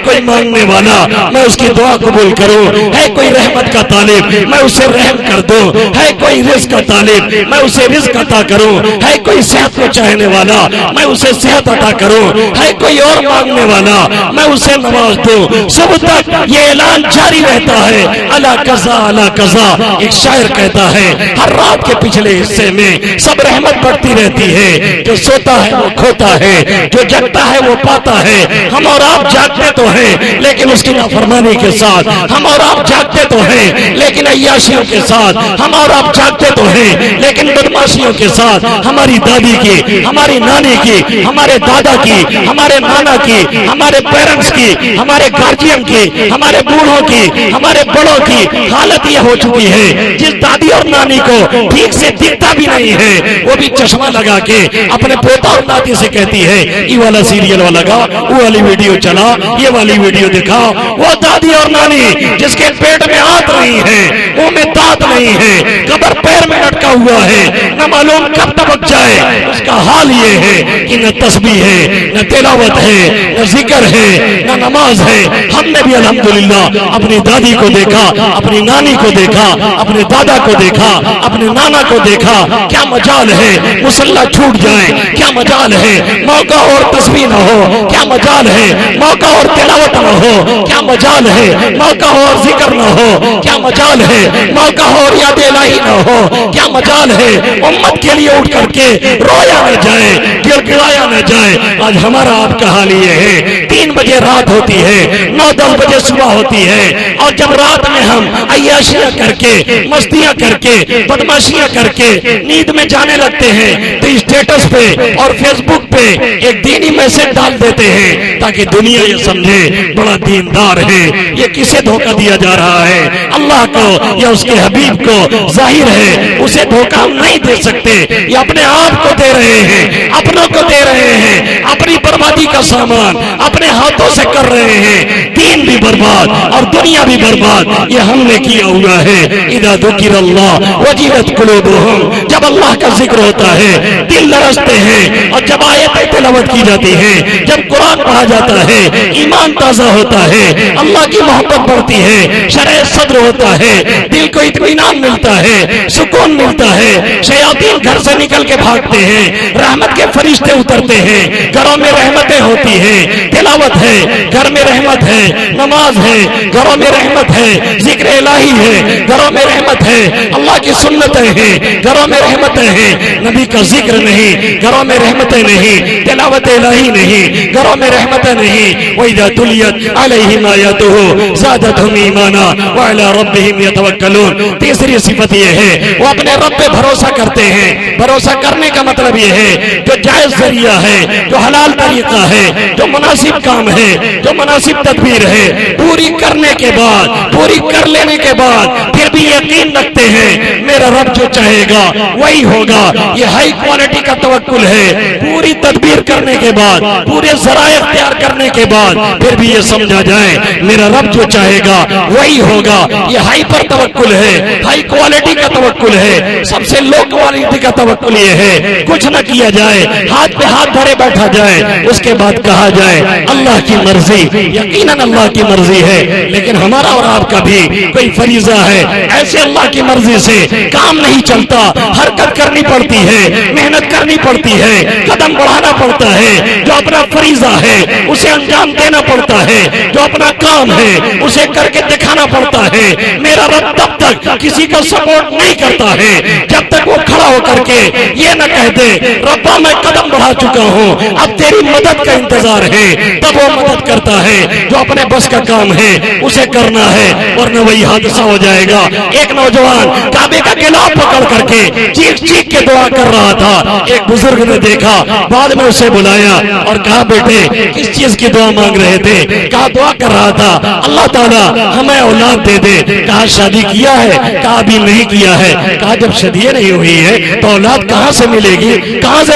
کوئی مانگنے والا میں اس کی دعا قبول کروں، ہے کوئی رحمت کا طالب میں اسے رحم کر دوں، ہے کوئی رزق کا طالب میں اسے رزق عطا کروں، ہے کوئی صحت کو چاہنے والا میں اسے صحت عطا کروں، ہے کوئی اور مانگنے والا میں اسے نواز دوں. صبح تک یہ اعلان جاری رہتا ہے. الا قضا الا قضا ایک شاعر کہتا ہے ہر رات کے پچھلے حصے میں سب رحمت بڑھتی رہتی ہے. جو سوتا ہے وہ کھوتا ہے، جو جگتا ہے وہ پاتا ہے. ہم اور آپ جاگتے تو ہیں لیکن اس کی نافرمانی کے ساتھ، ہم اور آپ جاگتے تو ہیں لیکن عیاشیوں کے ساتھ، ہم اور آپ جاگتے تو ہیں لیکن بدماشیوں کے ساتھ. ہماری دادی کی، ہماری نانی کی، ہمارے دادا کی، ہمارے نانا کی، ہمارے پیرنٹس کی، ہمارے گارجین کی، ہمارے بوڑھوں کی، ہمارے بڑوں کی حالت یہ ہو چکی ہے جس دادی اور نانی کو ٹھیک سے دکھتا بھی نہیں ہے وہ بھی چشمہ لگا کے اپنے پوتا اور ناتی سے کہتی ہے یہ والا سیریل والا لگا، وہ والی ویڈیو چلا، یہ والی ویڈیو دکھا. وہ دادی اور نانی جس کے پیٹ میں آت نہیں ہے، منہ میں دانت نہیں ہے، قبر پیر میں لٹکا ہوا ہے، نہ معلوم کب تبک جائے. اس کا حال یہ ہے کہ نہ تسبیح ہے، نہ تلاوت ہے، نہ ذکر ہے، نہ نماز ہے. ہم نے بھی الحمدللہ اپنی دادی کو دیکھا، اپنی نانی کو دیکھا، اپنے دادا کو دیکھا، اپنے نانا کو دیکھا. کیا مجال ہے مصلی چھوٹ جائے، کیا مجال ہے موقع اور تسبیح نہ ہو، کیا مجال ہے موقع اور تلاوت نہ ہو، کیا مجال ہے موقع اور اور ذکر نہ ہو کیا مجال ہے، موقع ہو اور یاد الہی نہ ہو کیا مجال ہے، امت کے لیے اٹھ کر کے رویا نہ جائے، گڑ گڑایا نہ جائے۔ آج ہمارا آپ کا حال یہ ہے 3 بجے رات ہوتی ہے، 9-10 بجے صبح ہوتی ہے، اور جب رات میں ہم عیاشیاں کر کے، مستیاں کر کے، بدماشیاں کر کے نیند میں جانے لگتے ہیں تو اسٹیٹس پہ اور فیس بک پہ ایک دینی میسج ڈال دیتے ہیں تاکہ دنیا یہ سمجھے بڑا دیندار ہے۔ یہ کسے دھوکہ دیا جا رہا ہے؟ اللہ کو یا اس کے حبیب کو؟ ظاہر ہے اسے دھوکہ ہم نہیں دے سکتے، یہ اپنے آپ کو دے رہے ہیں، اپنوں کو دے رہے ہیں، اپنی بربادی کا سامان اپنے ہاتھوں سے کر رہے ہیں، دین بھی برباد اور دنیا بھی برباد یہ ہم نے کیا ہوا ہے۔ اذا ذکر اللہ وجلت قلوبہم، جب اللہ کا ذکر ہوتا ہے دل لرزتے ہیں، اور جب آیتیں تلاوت کی جاتی ہیں، جب قرآن پڑھا جاتا ہے ایمان تازہ ہوتا ہے، اللہ کی محبت بڑھتی ہے، شرح صدر ہوتا ہے، دل کو اطمینان ملتا ہے، سکون ملتا ہے، شیاطین گھر سے نکل کے بھاگتے ہیں، رحمت کے فرشتے اترتے ہیں، گھروں میں رحمتیں ہوتی ہیں، تلاوت ہے گھر میں رحمت ہے، نماز ہے گھروں میں رحمت ہے، ذکر الہی ہے گھروں میں رحمت ہے، اللہ کی سنتیں ہیں گھروں میں رحمتیں ہیں، نبی کا ذکر نہیں گھروں میں رحمتیں نہیں، تلاوت الہی نہیں گھروں میں رحمتیں نہیں۔ وَإِذَا تُلِيَتْ عَلَيْهِمْ آيَاتُهُ زَادَتْهُمْ إِيمَانًا وَعَلَىٰ رَبِّهِمْ يَتَوَكَّلُونَ۔ تیسری صفت یہ ہے وہ اپنے رب پہ بھروسہ کرتے ہیں۔ بھروسہ کرنے کا مطلب یہ ہے جو جائز ذریعہ ہے، جو حلال طریقہ ہے، جو مناسب کام ہے، جو مناسب تدبیر ہے، پوری کرنے کے بعد، پوری کر لینے کے بعد پھر بھی یقین رکھتے ہیں میرا رب جو چاہے گا وہی ہوگا۔ یہ ہائی کوالٹی کا توکل ہے۔ پوری تدبیر کرنے کے بعد، پورے ذرائع اختیار کرنے کے بعد پھر بھی یہ سمجھا جائے میرا رب جو چاہے گا وہی ہوگا۔ یہ ہائی پر توکل ہے، ہائی کوالٹی کا توکل ہے۔ سب سے لو کوالٹی کا توکل یہ ہے کچھ نہ کیا جائے، ہاتھ پہ ہاتھ دھرے بیٹھا جائے، اس کے بعد کہا جائے اللہ کی مرضی۔ یقیناً اللہ کی مرضی ہے، لیکن ہمارا اور آپ کا بھی کوئی فریضہ ہے۔ ایسے اللہ کی مرضی سے کام نہیں چلتا، حرکت کرنی پڑتی ہے، محنت کرنی پڑتی ہے، قدم بڑھانا پڑتا ہے۔ جو اپنا فریضہ ہے اسے انجام دینا پڑتا ہے، جو اپنا کام ہے اسے کر کے دکھانا پڑتا ہے۔ میرا رب تب تک کسی کا سپورٹ نہیں کرتا ہے جب تک وہ کھڑا ہو کر کے یہ نہ کہہ دے ربا میں قدم بڑھا چکا ہوں اب تیری مدد کا انتظار ہے، تب وہ مدد کرتا ہے۔ جو اپنے بس کا کام ہے اسے کرنا ہے، ورنہ وہی حادثہ ہو جائے گا۔ ایک نوجوان کعبے کا گلاف پکڑ کر کے چیخ چیخ کے دعا کر رہا تھا۔ ایک بزرگ نے دیکھا، بعد میں اسے بلایا اور کہا بیٹے کس چیز کی دعا مانگ رہے تھے؟ کہا دعا کر رہا تھا اللہ تعالیٰ ہمیں اولاد دے دے۔ کہا شادی کیا ہے؟ کہا ابھی نہیں کیا ہے۔ کہا جب شادی نہیں ہوئی ہے تو اولاد کہاں سے ملے گی؟ کہاں سے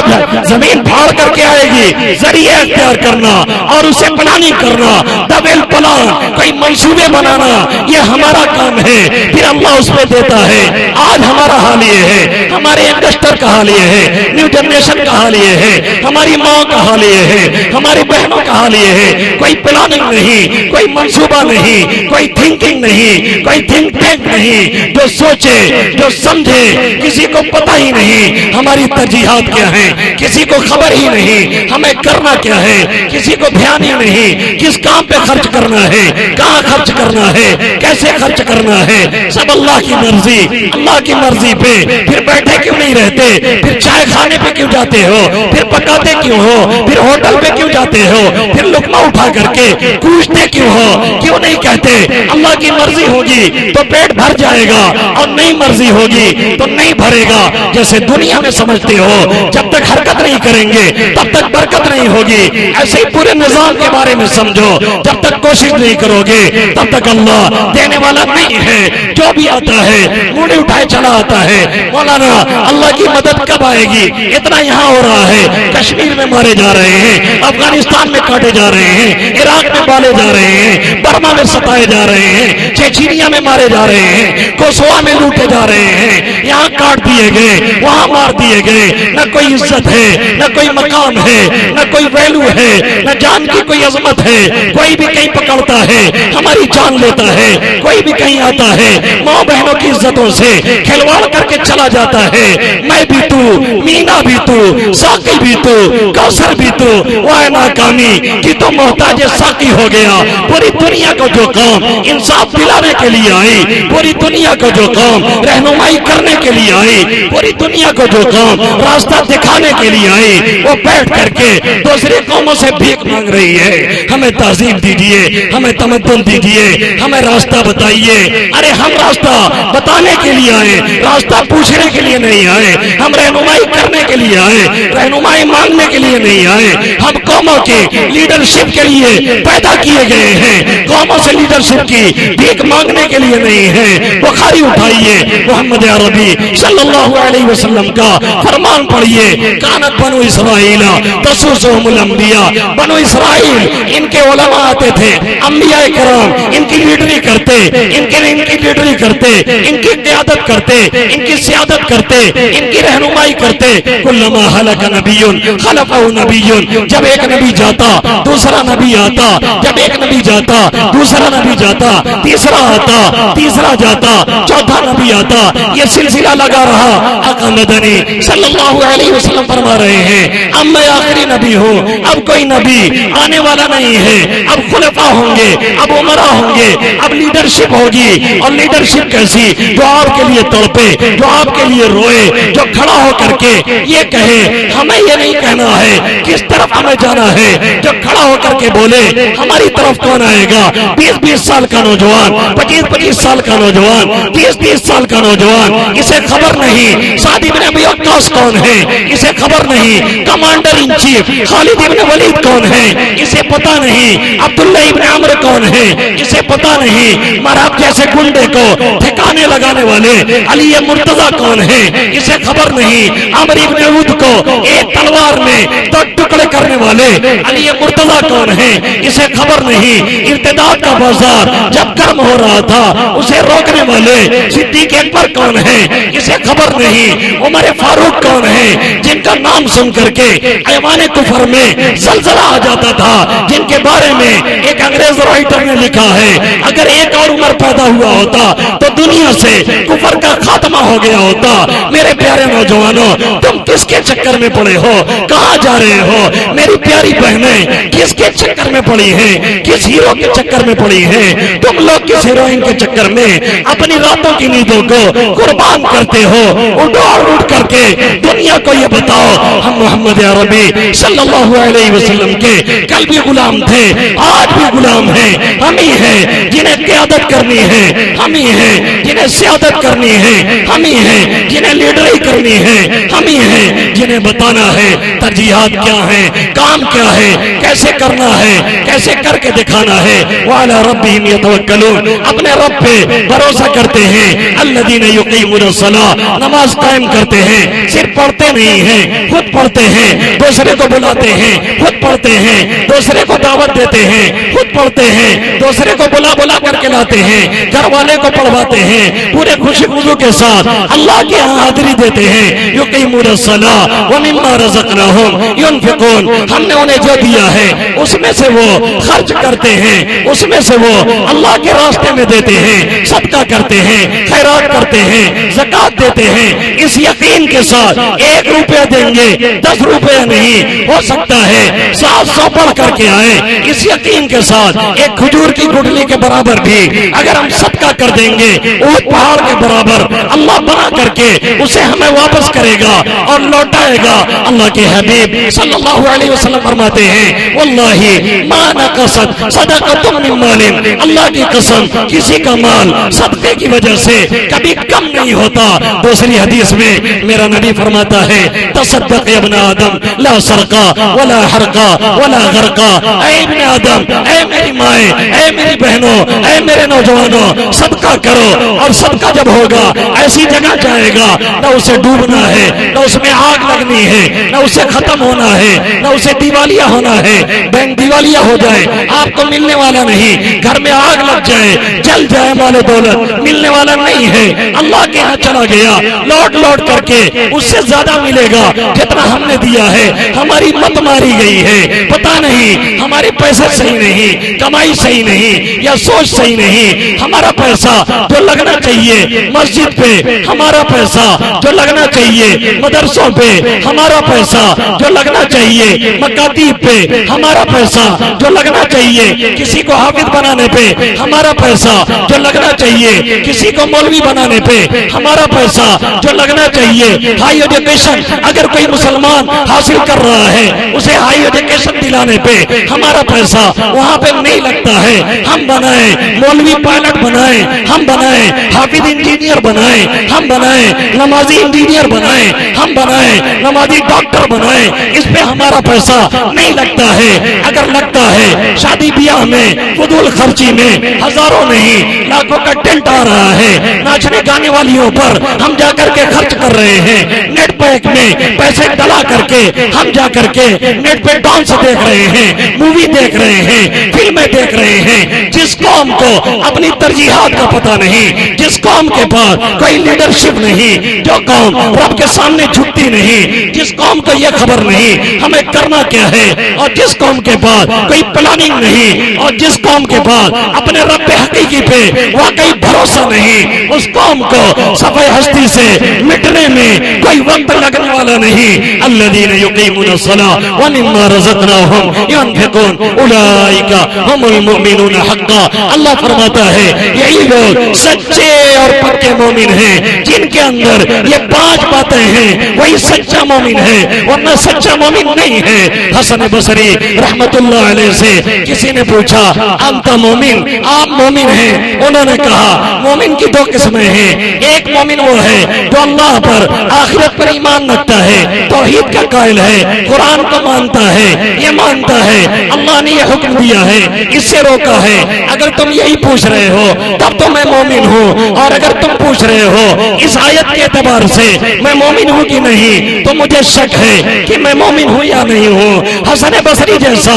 زمین پھاڑ کر کے آئے گی؟ ذریعہ اختیار کرنا اور اسے پلاننگ کرنا، ڈبل پلان، کوئی منصوبے بنانا، یہ ہمارا کام ہے، پھر اللہ اس پہ دیتا ہے۔ آج ہمارا حال یہ ہے، ہمارے انڈسٹر کا حال یہ ہے، نیو جنریشن کا حال یہ ہے، ہماری ماں کا حال یہ ہے، ہماری بہنوں کا حال یہ ہے، کوئی پلاننگ نہیں، کوئی منصوبہ نہیں، کوئی تھنکنگ نہیں، کوئی تھنک ٹینک نہیں جو سوچے جو سمجھے۔ کسی کو پتہ ہی نہیں ہماری ترجیحات کیا ہیں، کسی کو خبر ہی نہیں ہمیں کرنا کیا ہے، کسی کو دھیان ہی نہیں کس کام پہ خرچ کرنا ہے، کہاں خرچ کرنا ہے، کیسے خرچ کرنا ہے۔ سب اللہ کی مرضی، اللہ کی مرضی پہ پھر بیٹھے کیوں نہیں رہتے؟ پھر چائے کھانے پہ کیوں جاتے ہو؟ پھر پکاتے کیوں ہو؟ پھر ہوٹل پہ کیوں جاتے ہو؟ پھر لقمہ اٹھا کر کے کوشتے کیوں ہو؟ کیوں نہیں کہتے اللہ کی مرضی ہوگی تو پیٹ بھر جائے گا اور نہیں مرضی ہوگی تو نہیں بھرے گا؟ جیسے دنیا میں سمجھتے ہو جب تک حرکت نہیں کریں گے تب تک برکت نہیں ہوگی، ایسے ہی پورے نظام کے بارے میں سمجھو، جب تک کوشش نہیں کرو گے تب تک اللہ دینے والا نہیں ہے۔ جو بھی آتا ہے موڑے اٹھائے چلا آتا ہے۔ مولانا اللہ کی مدد کب آئے گی؟ اتنا یہاں ہو رہا ہے، کشمیر میں مارے جا رہے ہیں، افغانستان میں کاٹے جا رہے ہیں، عراق میں بالے جا رہے ہیں، برما میں ستائے جا رہے ہیں، چیچینیا میں مارے جا رہے ہیں، کوسوا میں لوٹے جا رہے ہیں، یہاں کاٹ دیے گئے وہاں مار دیے گئے۔ نہ کوئی عزت ہے، نہ کوئی مقام ہے، نہ کوئی ویلو ہے، نہ جان کی کوئی عظمت ہے۔ کوئی بھی کہیں پکڑتا ہے ہماری جان لیتا ہے، کوئی بھی کہیں آتا ہے ماں بہنوں کی عزتوں سے کھلواڑ کر کے چلا جاتا ہے. میں بھی تو، مینا بھی تو، ساقی بھی تو، کوثر بھی تو، وہ ناکامی کہ تو محتاج ساقی ہو گیا. پوری دنیا کو جو قوم انصاف دلانے کے لیے آئی، پوری دنیا کو جو قوم رہنمائی کرنے کے لیے آئی، پوری دنیا کو جو قوم راستہ دکھانے کے لیے آئی، وہ بیٹھ کر کے دوسری قوموں سے بھیک مانگ رہی ہے. ہمیں تہذیب دیجیے، ہمیں تمدن دیجیے، ہمیں راستہ بتائیے. ارے ہم راستہ بتانے کے لیے آئے، راستہ پوچھنے کے لیے نہیں آئے. ہم رہنمائی کرنے کے لیے آئے، رہنمائی مانگنے کے لیے نہیں آئے. ہم قوموں کی لیڈرشپ کے لیے پیدا کیے گئے ہیں، قوموں سے لیڈرشپ کی بھیک مانگنے کے لیے نہیں ہے. بخاری اٹھائیے، محمد عربی صلی اللہ علیہ وسلم کا فرمان پڑھیے. کانت بنو اسرائیل تسوسهم الانبیاء. بنو اسرائیل ان کے علماء آتے تھے، انبیاء کرام ان کی لیڈری کرتے، ان کی لیڈری کرتے، ان کی قیادت کرتے، ان کی سیادت کرتے، ان کی رہنمائی کرتے. کلما ہلک نبی خلفہ نبی. جب ایک نبی جاتا دوسرا نبی آتا، جب ایک نبی جاتا دوسرا نبی جاتا، تیسرا آتا، تیسرا جاتا، چوتھا نبی آتا. یہ سلسلہ لگا رہا. آقا مدنی صلی اللہ علیہ وسلم فرما رہے ہیں اب میں آخری نبی ہوں، اب کوئی نبی آنے والا نہیں ہے. اب خلفاء ہوں گے، اب عمراء ہوں گے، اب لیڈرشپ ہوگی. اور لیڈرشپ کیسی؟ جو آپ کے لیے تڑپے، جو آپ کے لیے روئے، جو کھڑا ہو کر کے یہ کہے ہمیں یہ نہیں کہنا ہے کس طرف ہمیں جانا ہے، جو کھڑا ہو کر کے بولے ہماری طرف کون آئے گا. 20-20 سال کا نوجوان، 25-25 سال کا نوجوان، 30-30 سال کا نوجوان، اسے خبر نہیں سعد بن ابی وقاص کون ہے، اسے خبر نہیں کمانڈر ان چیف خالد بن ولید کون ہے، اسے پتا نہیں عبداللہ ابن عمر کون ہے، اسے پتا نہیں مراب جیسے گنڈے کو ٹھکانے لگانے والے علی مرتضی کون ہے، اسے خبر نہیں عمر ابن عود کو ایک تلوار میں 2 ٹکڑے کرنے والے علی مرتضی کون ہے، اسے خبر نہیں ارتداد کا بازار جب گرم ہو رہا تھا اسے روکنے والے صدیق اکبر کون ہے، اسے خبر نہیں عمر فاروق کون ہے، جن کا نام سن کر کے ایوان کفر میں زلزلہ آ جاتا تھا، جن کے بارے میں ایک انگریز رائٹر نے لکھا ہے اگر ایک اور عمر پیدا ہوا ہوتا تو دنیا سے کفر کا خاتمہ ہو گیا ہوتا. میرے پیارے نوجوانوں، تم کس کے چکر میں پڑے ہو، کہاں جا رہے ہو؟ میری پیاری بہنیں کس کے چکر میں پڑی ہیں، کس ہیرو کے چکر میں پڑی ہیں؟ تم لوگ کس ہیروئن کے چکر میں اپنی راتوں کی نیندوں کو قربان کرتے ہو؟ اٹھ کر کے دنیا کو یہ بتاؤ ہم محمد عربی صلی اللہ علیہ وسلم کے کل بھی غلام تھے، آج بھی غلام ہیں. ہم ہی ہیں جنہیں قیادت کرنی ہے، ہم ہی ہیں جنہیں سیادت کرنی ہے، ہم ہی ہیں جنہیں لیڈری کرنی ہے، ہم ہی ہیں جنہیں بتانا ہے ترجیحات کیا ہیں، کام کیا ہے، کیسے کرنا ہے، کیسے کر کے دکھانا ہے. وعلی ربہم یتوکلون. اپنے رب پہ بھروسہ کرتے ہیں. الذین یقیمون الصلاۃ. نماز قائم کرتے ہیں، صرف پڑھتے نہیں ہیں، خود پڑھتے ہیں، دوسرے کو بلاتے ہیں، خود پڑھتے ہیں، دوسرے کو دعوت دیتے ہیں، خود پڑھتے ہیں، دوسرے کو بلا کر کے لاتے ہیں، گھر والے کو پڑھواتے ہیں، پورے خوشی خضو کے ساتھ اللہ کی حاضری دیتے ہیں. یقیمون الصلاۃ ومما رزقناہم ينفقون. ہم نے انہیں جو دیا ہے اس میں سے وہ خرچ کرتے ہیں، اس میں سے وہ اللہ کے راستے میں دیتے ہیں، صدقہ کرتے ہیں، خیرات کرتے ہیں، زکات دیتے ہیں. اس یقین کے ساتھ 1 روپیہ دیں گے، 10 روپیہ نہیں، ہو سکتا ہے 700 پڑھ کر کے آئے. اس یقین کے ساتھ ایک کھجور کی گٹلی کے برابر بھی اگر ہم صدقہ کر دیں گے اونٹ پہاڑ کے برابر اللہ بنا کر کے اسے ہمیں واپس کرے گا اور لوٹائے گا. اللہ کے حبیب صلی اللہ علیہ وسلم فرماتے ہیں واللہ ما نقصت صدقۃ من مال. اللہ کی قسم کسی کا مال صدقے کی وجہ سے کبھی کم نہیں ہوتا. دوسری حدیث میں میرا نبی فرماتا ہے تصدق یا ابن آدم لا سرقا ولا حرقا ولا غرقا. اے ابن آدم، اے میری مائیں، اے میری بہنوں، اے میرے نوجوانوں، صدقہ کرو. اور صدقہ جب ہوگا ایسی جگہ جائے گا نہ اسے ڈوبنا ہے، نہ اس میں آگ لگنی ہے، نہ اسے ختم ہونا ہے، نہ اسے دیوالیہ ہونا ہے. بینک دیوالیہ ہو جائے آپ کو ملنے والا نہیں، گھر میں آگ لگ جائے جل جائے مال و دولت ملنے والا نہیں ہے. اللہ کے ہاں چلا گیا، لوٹ کر کے اس سے زیادہ ملے گا جتنا ہم نے دیا ہے۔ ہماری مت ماری گئی ہے، پتہ نہیں ہمارے پیسے صحیح نہیں، کمائی صحیح نہیں، یا سوچ صحیح نہیں۔ ہمارا پیسہ جو لگنا چاہیے مسجد پہ، ہمارا پیسہ جو لگنا چاہیے مدرسوں پہ، ہمارا پیسہ جو لگنا چاہیے مکاتیب پہ، ہمارا پیسہ جو لگنا چاہیے کسی کو حافظ بنانے پہ، ہمارا پیسہ جو لگنا چاہیے کسی کو مولوی بنانے پہ، ہمارا پیسہ جو لگنا چاہیے ہائی ایجوکیشن اگر کوئی مسلمان حاصل کر رہا ہے اسے ہائی ایجوکیشن دلانے پہ ہمارا پیسہ وہاں پہ نہیں لگتا ہے۔ ہم بنائیں مولوی پائلٹ بنائیں، ہم بنائیں حافظ انجینئر بنائیں، ہم بنائیں نمازی انجینئر بنائیں، ہم بنائیں نمازی ڈاکٹر بنائیں، اس پہ ہمارا پیسہ نہیں لگتا ہے۔ اگر لگتا ہے شادی بیاہ میں فضول خرچی میں ہزاروں نہیں لاکھوں کا ٹینٹ آ رہا ہے، ناچنے گانے والیوں پر ہم جا کر کے خرچ کر رہے ہیں، نیٹ پیک میں پیسے ڈلا کر کے ہم جا کر کے نیٹ پہ ڈانس دیکھ رہے ہیں، مووی دیکھ رہے ہیں، فلمیں دیکھ رہے ہیں۔ جس قوم کو اپنی ترجیحات کا پتہ نہیں، جس قوم کے پاس کوئی لیڈرشپ نہیں، جو قوم رب کے سامنے جھکتی نہیں، جس قوم کو یہ خبر نہیں ہمیں کرنا کیا ہے، اور جس قوم کے پاس کوئی پلاننگ نہیں، اور جس قوم کے پاس اپنے رب حقیقی پہ واقعی بھروسہ نہیں، اس قوم کو صفحہ ہستی سے مٹنے میں کوئی وقت لگنے والا نہیں۔ الذین یقیمون الصلاۃ ومما رزقناہم ينفقون اولئک هم المؤمنون حقا۔ اللہ فرماتا ہے یہی لوگ سچے اور پکے مومن ہیں، جن کے اندر یہ 5 باتیں ہیں وہی سچا مومن ہے، ورنہ سچا مومن نہیں ہے۔ حسن بصری رحمت اللہ علیہ سے کسی نے پوچھا انت مومن، آپ مومن ہیں؟ انہوں نے کہا مومن کی 2 قسمیں ہیں، ایک مومن وہ ہے جو اللہ پر آخرت پر ایمان رکھتا ہے، توحید کا قائل ہے، قرآن کو مانتا ہے، یہ مانتا ہے اللہ نے یہ حکم دیا ہے، اس سے روکا ہے۔ اگر تم یہی پوچھ رہے ہو تب تو میں مومن ہوں، اور اگر تم پوچھ رہے ہو اس آیت کے اعتبار سے میں مومن ہوں کہ نہیں تو مجھے شک ہے کہ میں مومن ہوں یا نہیں ہوں۔ حسن بصری جیسا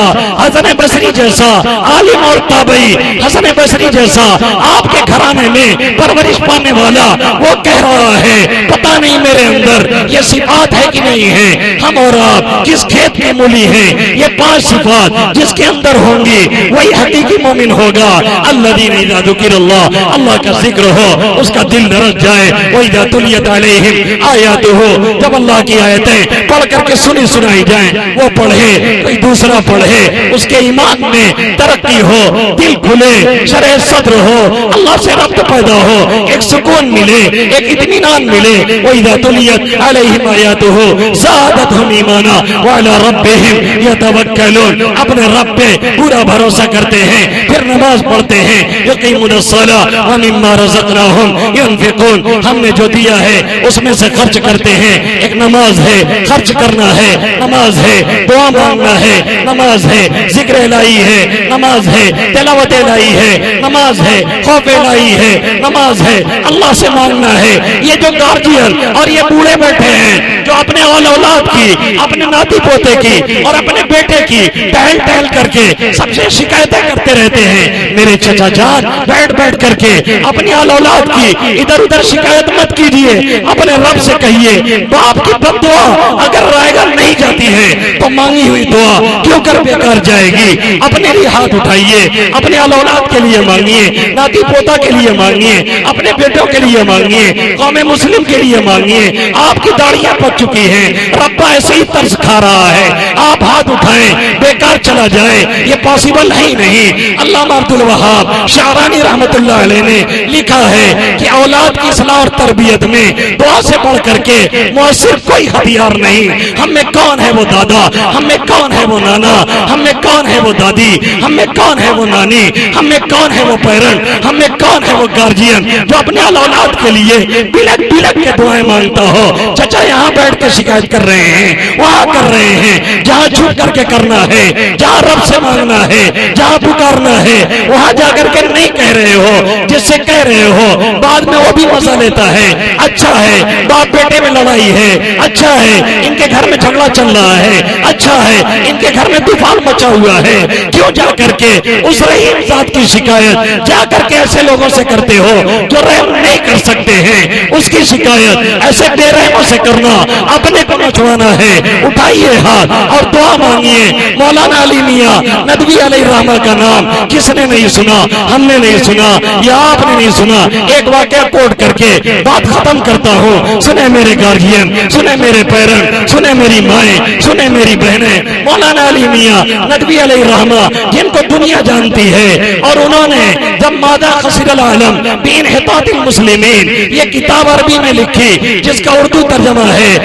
عالم اور تابعی، حسن بصری جیسا آپ کے گھرانے میں پرورش پانے والا، وہ کہہ رہا ہے پتہ نہیں میرے اندر یہ صفات ہے کہ نہیں ہے۔ ہم اور آپ کس کھیت کی مولی ہیں، یہ 5 صفات جس کے اندر ہوں گی وہی حقیقی مومن ہوگا۔ الذین اذا ذکر اللہ کا ذکر ہو اس کا دل درج جائے، وَإِذَا تُلِيَتْ عَلَيْهِمْ آیاتُهُ، جب اللہ کی آیتیں پڑھ کر کے سنائی جائیں، وہ پڑھے کوئی دوسرا پڑھے، اس کے ایمان میں ترقی ہو، دل کھلے، شرح صدر ہو، اللہ سے ربط پیدا ہو، ایک سکون ملے، ایک اطمینان ملے۔ وَإِذَا تُلِيَتْ عَلَيْهِمْ آیاتُهُ زَادَتْهُمْ ایمانا وَعَلَى رَبِّهِمْ يَتَوَکَّلُونَ، اپنے رب پہ پورا بھروسہ کرتے ہیں، پھر نماز پڑھتے ہیں۔ یقیمون الصلاۃ ومما رزقناہم ينفقون، ہم نے جو دیا ہے اس میں سے خرچ کرتے ہیں۔ ایک نماز ہے، خرچ کرنا ہے، نماز ہے، دعا مانگنا ہے، نماز ہے، ذکر الہی ہے، نماز ہے، تلاوت الہی ہے، نماز ہے، خوف الہی ہے، نماز ہے، اللہ سے مانگنا ہے۔ یہ جو گارجین اور یہ بوڑھے بیٹھے ہیں جو اپنے اولاد کی، اپنے ناتی پوتے کی اور اپنے بیٹے کی ٹہل کر کے سب سے شکایتیں کرتے رہتے ہیں، میرے چچا جان بیٹھ کر کے اپنی اولاد کی ادھر ادھر شکایت مت کیجئے، اپنے رب سے کہیے باپ کی بد دعا اگر رائے گا نہیں جاتی ہے تو مانگی ہوئی دعا کیوں کر بیکار جائے گی۔ اپنے لیے ہاتھ اٹھائیے، اپنے اولاد کے لیے مانگیے، ناتی پوتا کے لیے مانگیے، اپنے بیٹوں کے لیے مانگیے، قوم مسلم کے لیے مانگیے۔ آپ کی داڑیاں پک چکی ہیں، رب ایسے ہی طرز کھا رہا ہے، آپ ہاتھ اٹھائیں، بیکار چلا جائے، یہ پاسبل ہی نہیں۔ علامہ عبد الوہاب شعرانی رحمت اللہ علیہ نے لکھا ہے کہ اولاد کی اصلاح اور تربیت میں دعا سے بڑھ کر کے مؤثر کوئی ہتھیار نہیں۔ ہم میں کون ہے وہ دادا، ہم میں کون ہے وہ نانا، ہم میں کون ہے وہ دادی، ہم میں کون ہے وہ نانی، ہم میں کون ہے وہ پیرنٹ، ہم میں کون ہے وہ گارجین جو اپنے اولاد کے لیے بلک کے دعائیں مانگتا ہو۔ چچا یہاں بیٹھ بیٹھ کے شکایت کر رہے ہیں وہاں کر رہے ہیں جہاں چھپ کر کے کرنا ہے, جہاں رب سے مانگنا ہے, جہاں پکارنا ہے, وہاں جا کر کے نہیں کہہ رہے ہو. جس سے کہہ رہے ہو بعد میں وہ بھی مزہ لیتا ہے, اچھا ہے باپ بیٹے میں لڑائی ہے, اچھا ہے ان کے گھر میں جھگڑا چل رہا ہے, اچھا ہے ان کے گھر میں طوفان مچا ہوا ہے, کیوں جا کر کے اس رحیم ذات کی شکایت جا کر کے ایسے لوگوں سے کرتے ہو جو رحم نہیں کر سکتے ہیں, اس کی شکایت ایسے بے رحموں سے کرنا اپنے کو نچوانا ہے. اٹھائیے ہاتھ اور دعا مانگیے. مولانا علی میاں ندوی علیہ الرحمہ کا نام کس نے نہیں سنا؟ ہم نے نہیں سنا یا آپ نے نہیں سنا. ایک واقعہ کوٹ کر کے بات ختم کرتا ہوں. سنے میرے گارجین, سنے میرے پیرنٹ, سنے میری مائیں, سنے میری بہنیں. مولانا علی میاں ندوی علیہ الرحمہ جن کو دنیا جانتی ہے, اور انہوں نے جب مادہ خسر العالم بانحطاط المسلمین یہ کتاب عربی میں لکھی جس کا اردو ترجمہ ہے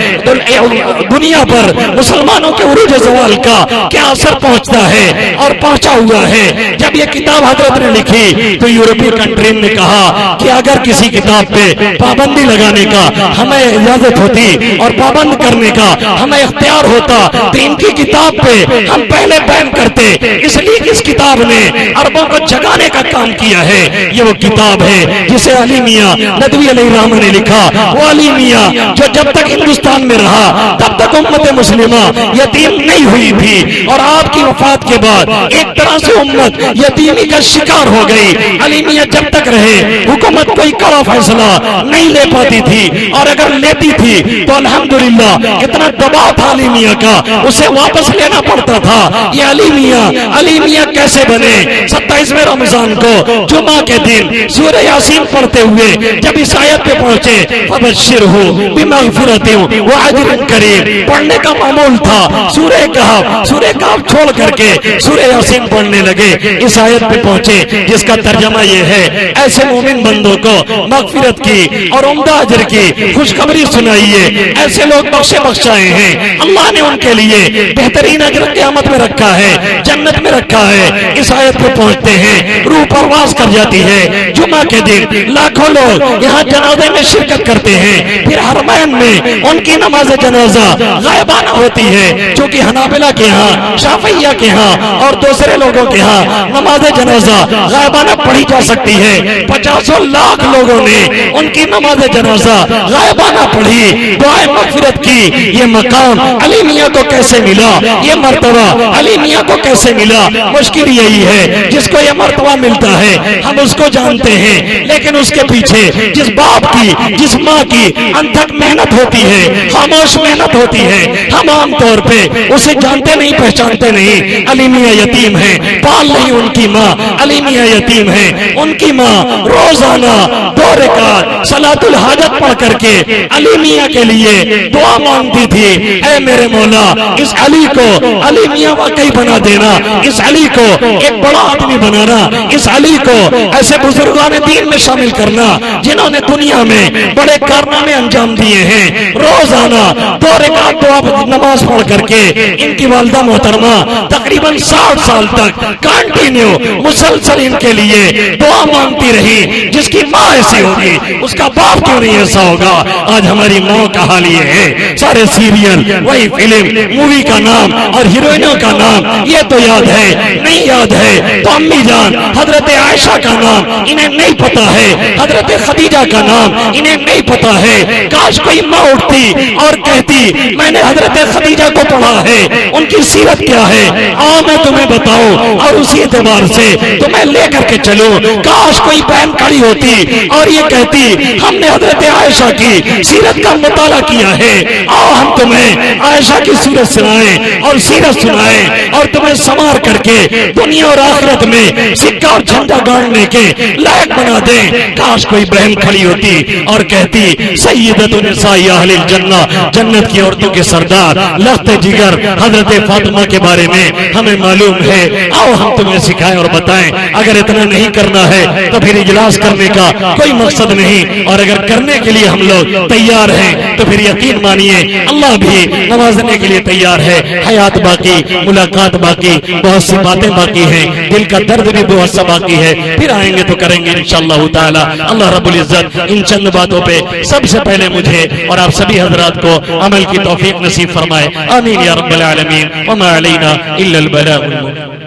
دنیا پر مسلمانوں کے عروج زوال کا کیا اثر پہنچتا ہے اور پہنچا ہوا ہے. جب یہ کتاب حضرت نے لکھی تو یورپی کنٹری نے کہا کہ اگر کسی کتاب پہ پابندی لگانے کا ہمیں اجازت ہوتی اور پابند کرنے کا ہمیں اختیار ہوتا تو ان کی کتاب پہ ہم پہلے بین کرتے. اس لیے اس کتاب نے عربوں کو جگانے کا کام کیا ہے. یہ وہ کتاب ہے جسے علی میاں ندوی علیہ الرحمہ نے لکھا. وہ علی میاں جو جب تک ہندوستان میں رہا تب تک امت مسلمہ یتیم نہیں ہوئی تھی, اور آپ کی وفات کے بعد ایک طرح سے امت یتیمی کا شکار ہو گئی. علی میاں جب تک رہے حکومت کوئی کڑا فیصلہ نہیں لے پاتی تھی, اور اگر لیتی تھی تو الحمدللہ اتنا دباؤ تھا علی میاں کا اسے واپس لینا پڑتا تھا. یہ علی میاں کیسے بنے؟ 27ویں رمضان کو جمعہ کے دن سورہ یاسین پڑھتے ہوئے جب اس آیت پہ پہنچے فبشرہ بمغفرۃ واجر کریم پڑھنے کا معمول تھا. سورہ کہف چھوڑ کر کے سورہ یاسین پڑھنے لگے. اس آیت پہ پہنچے جس کا ترجمہ یہ ہے ایسے مومن بندوں کو مغفرت کی اور عمدہ اجر کی خوشخبری سنائیے. ایسے لوگ بخشائے ہیں, اللہ نے ان کے لیے بہترین اجر قیامت میں رکھا ہے, جنت میں رکھا ہے. اس آیت پہ پہنچتے ہیں روح پرواز کر جاتی ہے. جمعہ کے دن لاکھوں لوگ یہاں جنازے میں شرکت کرتے ہیں. پھر حرمین میں ان کی نماز جنازہ غائبانہ ہوتی ہے, چونکہ حنابلہ کے ہاں, شافعیہ کے ہاں اور دوسرے لوگوں کے ہاں نماز جنازہ غائبانہ پڑھی جا سکتی ہے. 50 لاکھ لوگوں نے ان کی نماز جنازہ غائبانہ پڑھی, دعائے مغفرت کی. یہ مقام علی میاں کو کیسے ملا؟ یہ مرتبہ علی میاں کو کیسے ملا؟ مشکل یہی ہے جس کو یہ مرتبہ ملتا ہے ہم اس کو جانتے ہیں, لیکن اس کے پیچھے جس باپ کی جس ماں کی انتھک محنت ہوتی ہے, خاموش محنت ہوتی ہے, ہم عام طور پہ اسے جانتے نہیں, پہچانتے نہیں. علی میاں یتیم ہیں, پال نہیں ان کی ماں. علی میاں یتیم ہیں, ان کی ماں روزانہ 2 رکعت صلاۃ الحاجت پڑھ کر کے علی میاں کے لیے دعا مانگتی تھی, اے میرے مولا اس علی کو علی میاں واقعی بنا دینا, اس علی کو ایک بڑا آدمی بنانا, اس علی کو ایسے بزرگان دین میں شامل کرنا جنہوں نے دنیا میں بڑے کارنامے انجام دیے ہیں. روزانہ 2 رکعت دعا نماز پڑھ کر کے ان کی والدہ محترمہ تقریباً 60 سال تک کانٹینیو مسلسل ان کے لیے دعا مانگتی رہی. جس کی ماں ایسی ہوگی اس کا باپ کیوں نہیں ایسا ہوگا؟ آج ہماری ماں کا حال یہ ہے, سارے سیریل وہی فلم مووی کا نام اور ہیروئنوں کا نام یہ تو یاد ہے, نہیں یاد ہے تو امی جان حضرت عائشہ کا نام انہیں نہیں پتا ہے, حضرت خدیجہ کا نام انہیں نہیں پتا ہے. کاش کوئی ماں اٹھتی اور کہتی میں نے حضرت خدیجہ کو پڑھا ہے, ان کی سیرت کیا ہے, آؤ میں تمہیں بتاؤں اور اسی اعتبار سے تمہیں لے کر کے چلوں. کاش کوئی بہن کھڑی ہوتی اور یہ کہتی ہم نے حضرت عائشہ کی سیرت کا مطالعہ کیا ہے, آؤ ہم تمہیں عائشہ کی سیرت سنائیں اور سیرت سنائیں اور تمہیں سنوار کر کے دنیا اور آخرت میں سکہ اور جھنڈا گاڑنے کے لائق بنا دیں. کاش کوئی بہن کھڑی ہوتی اور کہتی سیدۃ نساء اہل الجنہ, جنت کی عورتوں کے سردار لخت جگر حضرت فاطمہ کے بارے میں ہمیں معلوم ہے, آؤ ہم تمہیں سکھائیں اور بتائیں. اگر اتنا نہیں کرنا ہے تو پھر اجلاس کرنے کا کوئی مقصد مقصد نہیں، اور اگر کرنے کے لیے ہم لوگ تیار ہیں تو پھر یقین مانیے اللہ بھی نوازنے کے لیے تیار ہے۔ حیات باقی، ملاقات باقی، بہت سی باتیں باقی ہیں، دل کا درد بھی بہت سا باقی ہے، پھر آئیں گے تو کریں گے انشاءاللہ تعالی۔ اللہ رب العزت ان چند باتوں پہ سب سے پہلے مجھے اور آپ سبھی حضرات کو عمل کی توفیق نصیب فرمائے، آمین یا رب العالمین، وما علینا الا البلاغ المبین۔